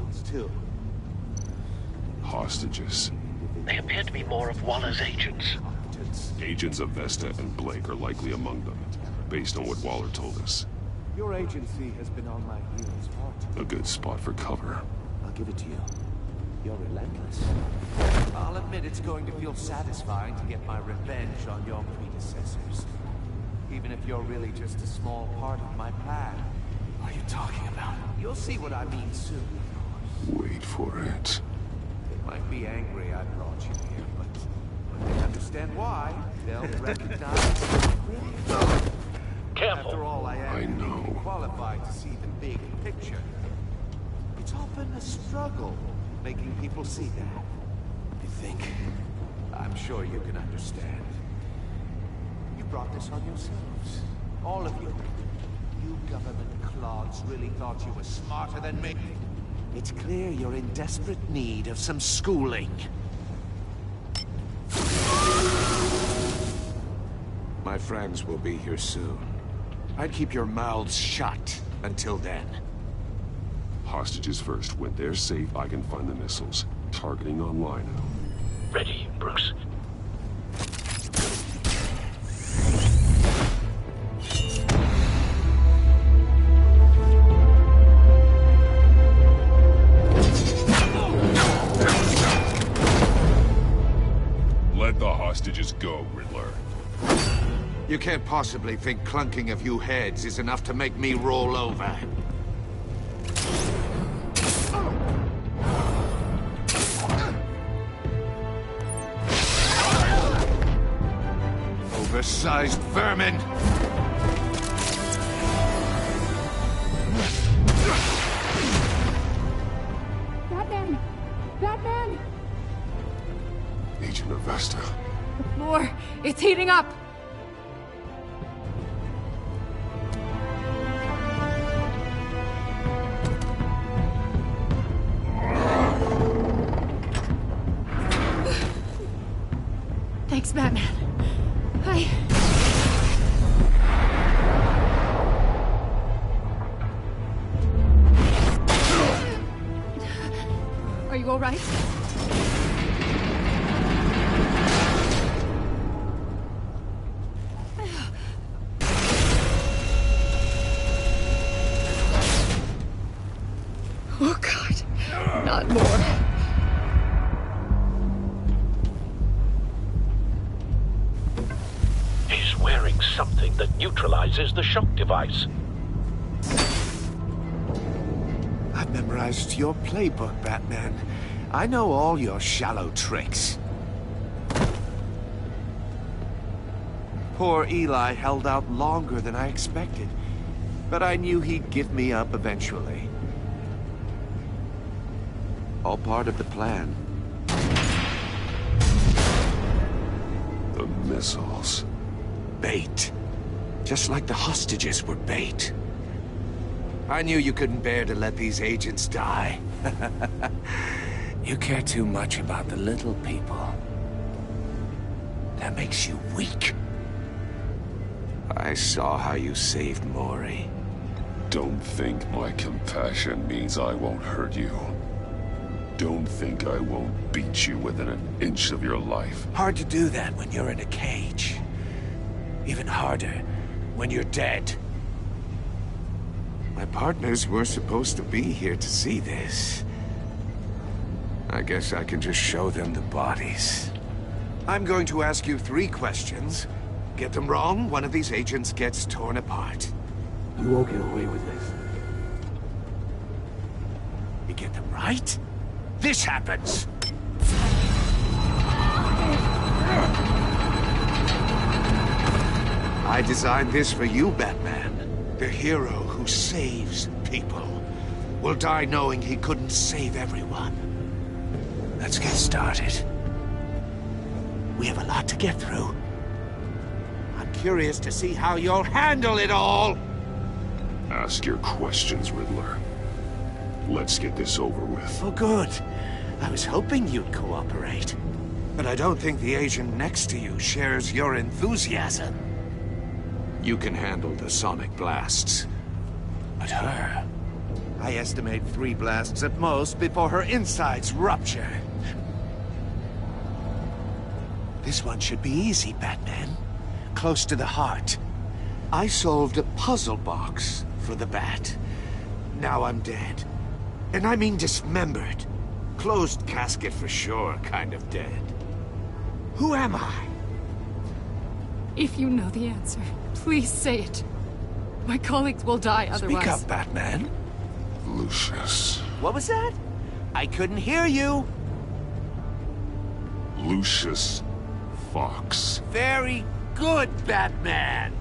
Hostages. They appear to be more of Waller's agents. Agents of Vesta and Blake are likely among them, based on what Waller told us. Your agency has been on my heels far too long. A good spot for cover. I'll give it to you. You're relentless. I'll admit it's going to feel satisfying to get my revenge on your predecessors. Even if you're really just a small part of my plan. What are you talking about? You'll see what I mean soon. Wait for it. They might be angry I brought you here, but when they understand why, they'll recognize brilliant. Careful. After all, I am know. qualified to see the big picture. It's often a struggle making people see that. You think? I'm sure you can understand. You brought this on yourselves. All of you. You government clods really thought you were smarter than me. It's clear you're in desperate need of some schooling. My friends will be here soon. I'd keep your mouths shut until then. Hostages first. When they're safe, I can find the missiles. Targeting online. Ready, Bruce. Let the hostages go, Riddler. You can't possibly think clunking a few heads is enough to make me roll over. Oversized vermin! Batman! Batman! Agent of Vesta. The floor, it's heating up! Thanks, Batman. Are you all right? Oh, God. Not more. He's wearing something that neutralizes the shock device. I've memorized your playbook, Batman. I know all your shallow tricks. Poor Eli held out longer than I expected, but I knew he'd give me up eventually. All part of the plan. The missiles. Bait. Just like the hostages were bait. I knew you couldn't bear to let these agents die. You care too much about the little people. That makes you weak. I saw how you saved Maury. Don't think my compassion means I won't hurt you. don't think I won't beat you within an inch of your life. Hard to do that when you're in a cage. Even harder when you're dead. My partners were supposed to be here to see this. I guess I can just show them the bodies. I'm going to ask you 3 questions. Get them wrong, one of these agents gets torn apart. You won't get away with this. You get them right, this happens. I designed this for you, Batman. The hero who saves people will die knowing he couldn't save everyone. Let's get started. We have a lot to get through. I'm curious to see how you'll handle it all. Ask your questions, Riddler. Let's get this over with. Oh, good. I was hoping you'd cooperate. But I don't think the agent next to you shares your enthusiasm. You can handle the sonic blasts. But her... I estimate 3 blasts at most before her insides rupture. This one should be easy, Batman. Close to the heart. I solved a puzzle box for the Bat. Now I'm dead. And I mean dismembered. Closed casket for sure, kind of dead. Who am I? If you know the answer, please say it. My colleagues will die otherwise. Speak up, Batman. Lucius. What was that? I couldn't hear you. Lucius Fox. Very good, Batman.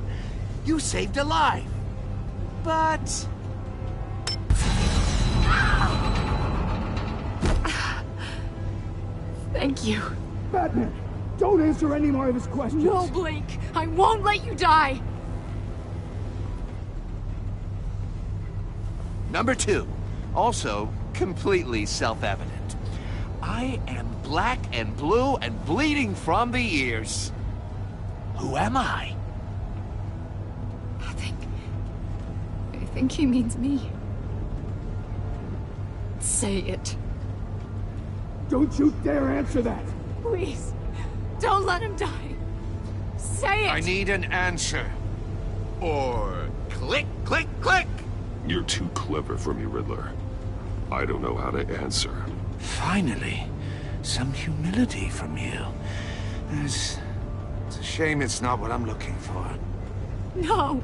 You saved a life. But... Thank you. Batman, don't answer any more of his questions. No, Blake. I won't let you die. Number 2. Also, completely self-evident. I am black and blue and bleeding from the ears. Who am I? I think he means me. Say it. Don't you dare answer that! Please, don't let him die. Say it! I need an answer. Or click, click, click! You're too clever for me, Riddler. I don't know how to answer. Finally, some humility from you. It's a shame it's not what I'm looking for. No!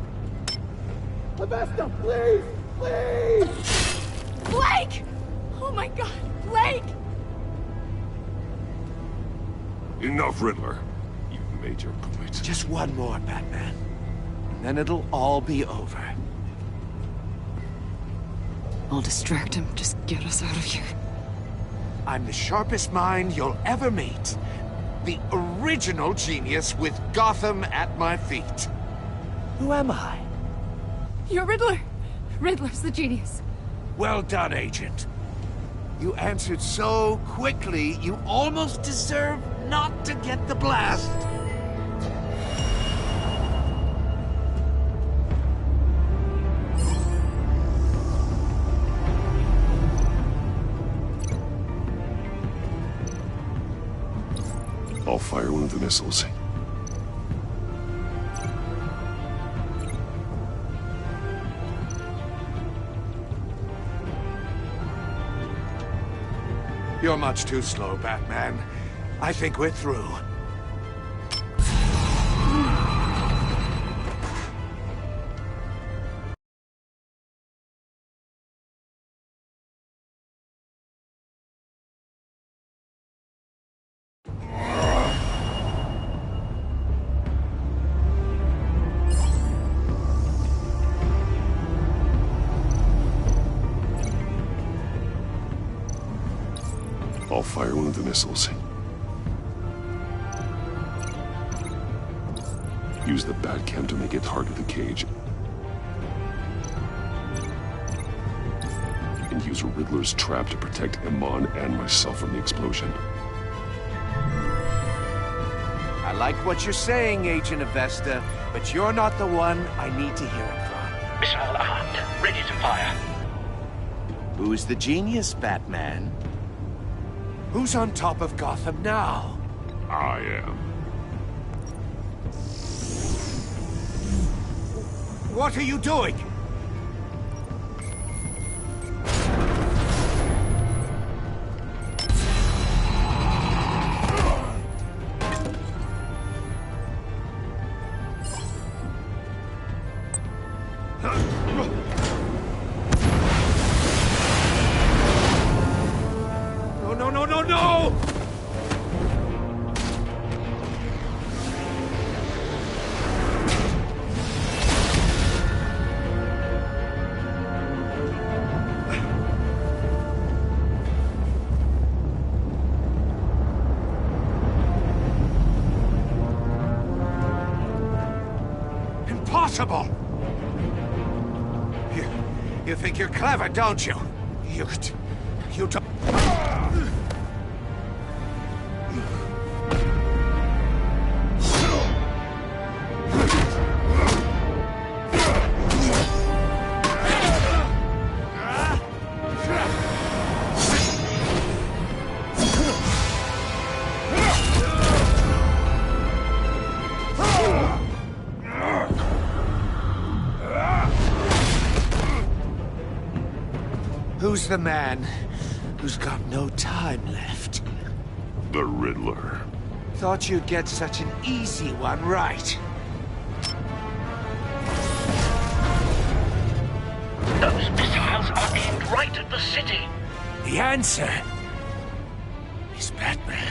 Avesta, please! Please! Blake! Oh my god, Blake! Enough, Riddler. You've made your point. Just one more, Batman. And then it'll all be over. I'll distract him. Just get us out of here. I'm the sharpest mind you'll ever meet. The original genius with Gotham at my feet. Who am I? You're Riddler. Riddler's the genius. Well done, Agent. You answered so quickly, you almost deserve not to get the blast. I'll fire one of the missiles. You're much too slow, Batman. I think we're through. I'll fire one of the missiles. Use the Batcam to make it hard to the cage. And use a Riddler's trap to protect Iman and myself from the explosion. I like what you're saying, Agent Avesta, but you're not the one I need to hear it from. Missile armed, ready to fire. Who's the genius, Batman? Who's on top of Gotham now? I am. What are you doing? No! Impossible! You think you're clever, don't you? You don't... Who's the man who's got no time left? The Riddler. Thought you'd get such an easy one right. Those missiles are aimed right at the city. The answer is Batman.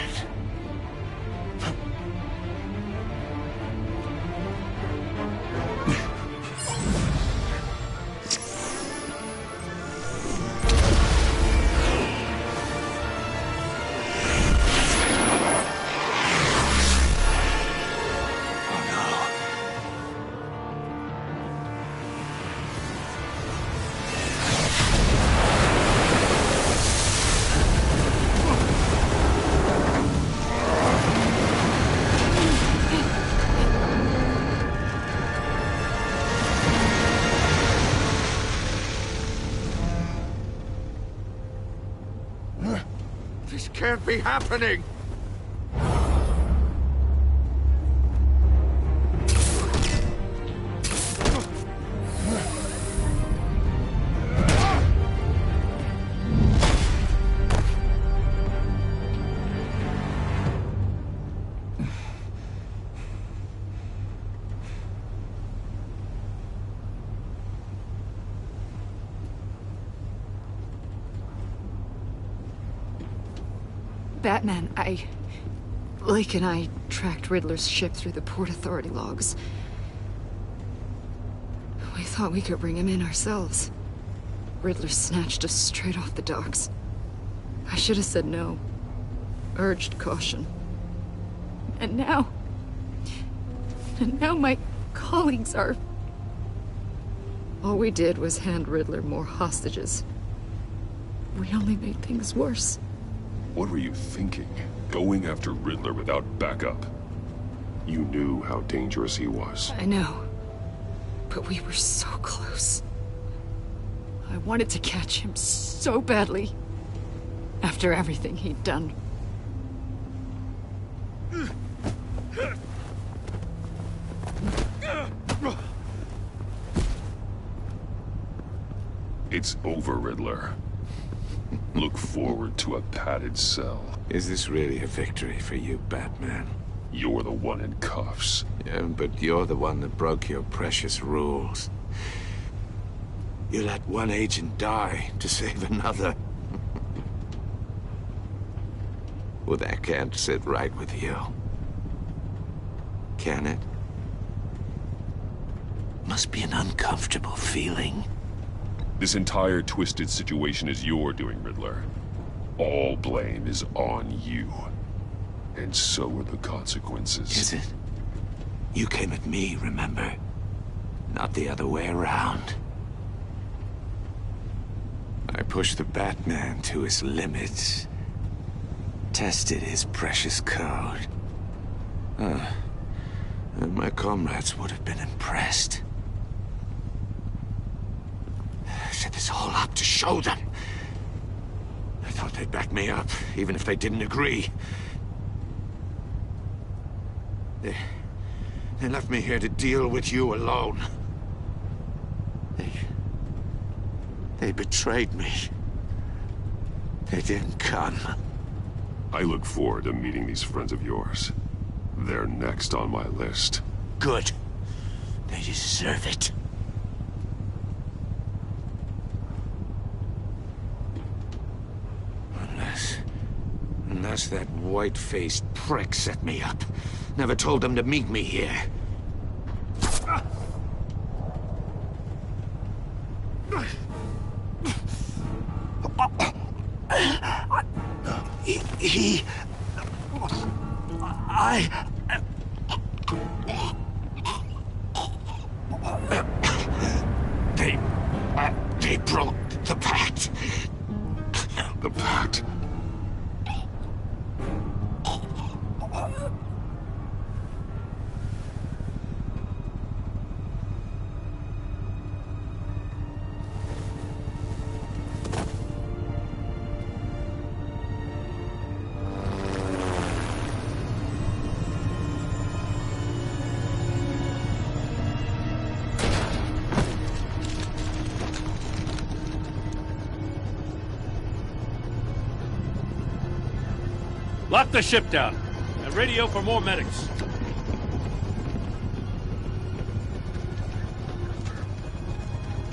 This can't be happening! Batman, Blake and I tracked Riddler's ship through the Port Authority logs. We thought we could bring him in ourselves. Riddler snatched us straight off the docks. I should have said no. Urged caution. And now my colleagues are... All we did was hand Riddler more hostages. We only made things worse. What were you thinking? Going after Riddler without backup? You knew how dangerous he was. I know. But we were so close. I wanted to catch him so badly. After everything he'd done. It's over, Riddler. Look forward to a padded cell. Is this really a victory for you, Batman? You're the one in cuffs. Yeah, but you're the one that broke your precious rules. You let one agent die to save another. Well, that can't sit right with you. Can it? Must be an uncomfortable feeling. This entire twisted situation is your doing, Riddler. All blame is on you. And so are the consequences. Is it? You came at me, remember? Not the other way around. I pushed the Batman to his limits. Tested his precious code. And my comrades would have been impressed. Set this all up to show them that thought they'd back me up, even if they didn't agree. They left me here to deal with you alone. They betrayed me. They didn't come. I look forward to meeting these friends of yours. They're next on my list. Good. They deserve it. Unless that white-faced prick set me up. Never told them to meet me here. They broke the pact. The pact? Lock the ship down and radio for more medics.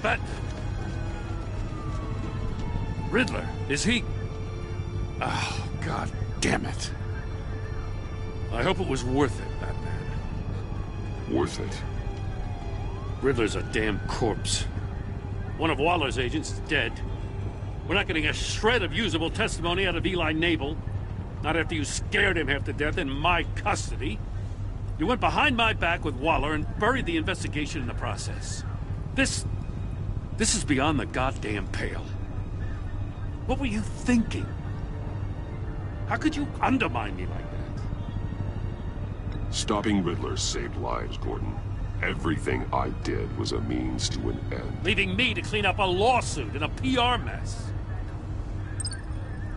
But Riddler, is he? Oh, God damn it. I hope it was worth it, Batman. Worth it? Riddler's a damn corpse. One of Waller's agents is dead. We're not getting a shred of usable testimony out of Eli Nabel. Not after you scared him half to death in my custody. You went behind my back with Waller and buried the investigation in the process. This is beyond the goddamn pale. What were you thinking? How could you undermine me like that? Stopping Riddler saved lives, Gordon. Everything I did was a means to an end. Leaving me to clean up a lawsuit and a PR mess.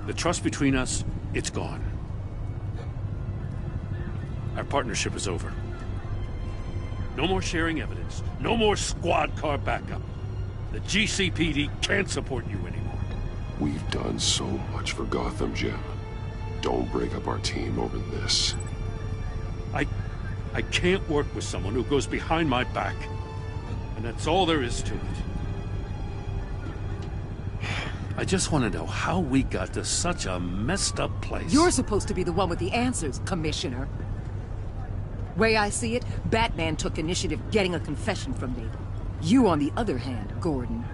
The trust between us, it's gone. Our partnership is over. No more sharing evidence. No more squad car backup. The GCPD can't support you anymore. We've done so much for Gotham, Jim. Don't break up our team over this. I can't work with someone who goes behind my back. And that's all there is to it. I just want to know how we got to such a messed up place. You're supposed to be the one with the answers, Commissioner. Way I see it, Batman took initiative getting a confession from Nabel. You, on the other hand, Gordon,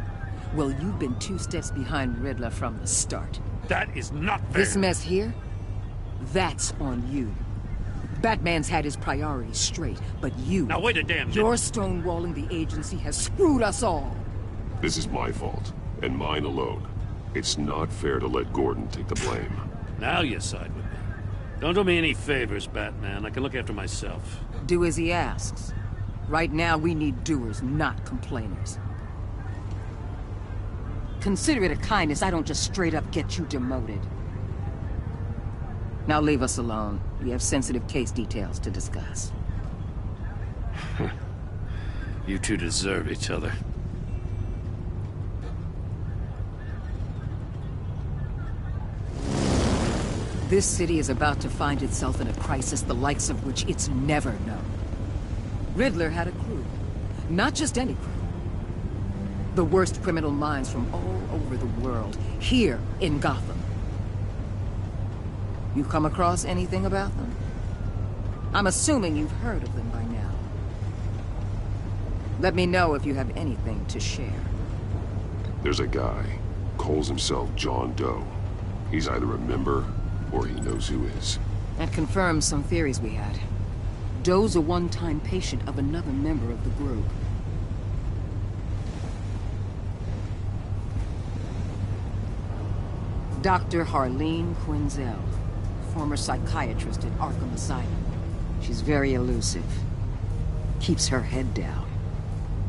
well, you've been 2 steps behind Riddler from the start. That is not fair. This mess here, that's on you. Batman's had his priorities straight, but you... Now wait a damn minute. Your stonewalling the agency has screwed us all. This is my fault, and mine alone. It's not fair to let Gordon take the blame. Now you side with me. Don't do me any favors, Batman. I can look after myself. Do as he asks. Right now, we need doers, not complainers. Consider it a kindness I don't just straight up get you demoted. Now leave us alone. We have sensitive case details to discuss. You two deserve each other. This city is about to find itself in a crisis the likes of which it's never known. Riddler had a crew. Not just any crew. The worst criminal minds from all over the world, here in Gotham. You come across anything about them? I'm assuming you've heard of them by now. Let me know if you have anything to share. There's a guy, calls himself John Doe. He's either a member, or he knows who is. That confirms some theories we had. Doe's a one-time patient of another member of the group. Dr. Harleen Quinzel, former psychiatrist at Arkham Asylum. She's very elusive. Keeps her head down.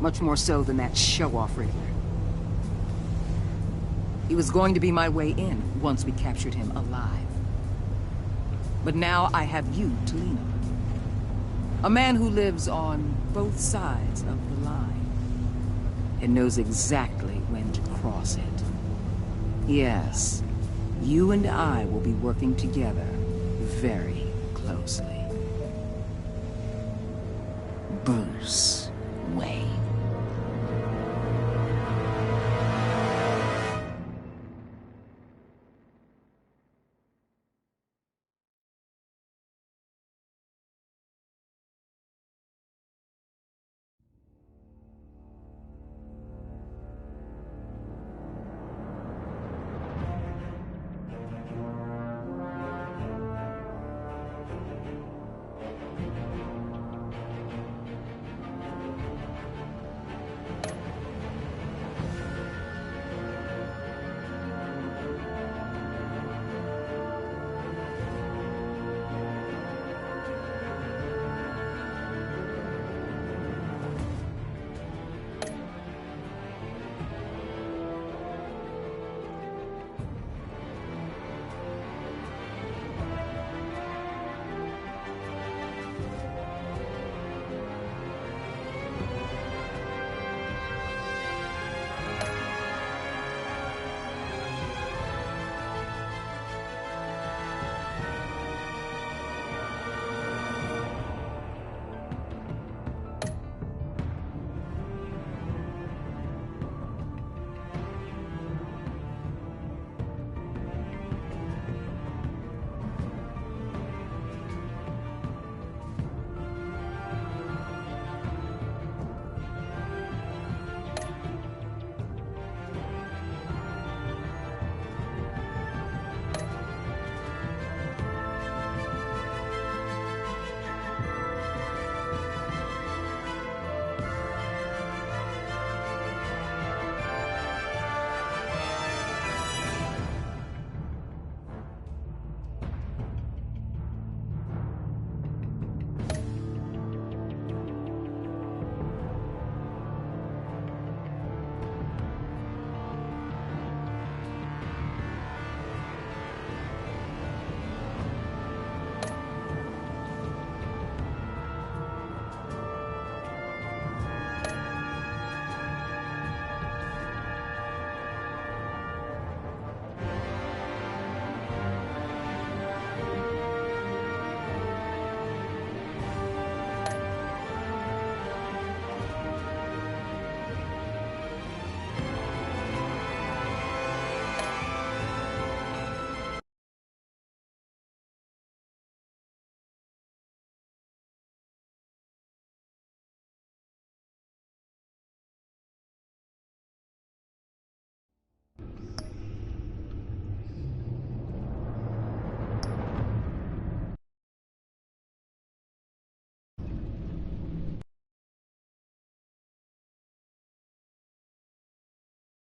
Much more so than that show-off Riddler. He was going to be my way in once we captured him alive. But now I have you to lean on. A man who lives on both sides of the line and knows exactly when to cross it. Yes, you and I will be working together very closely. Bruce.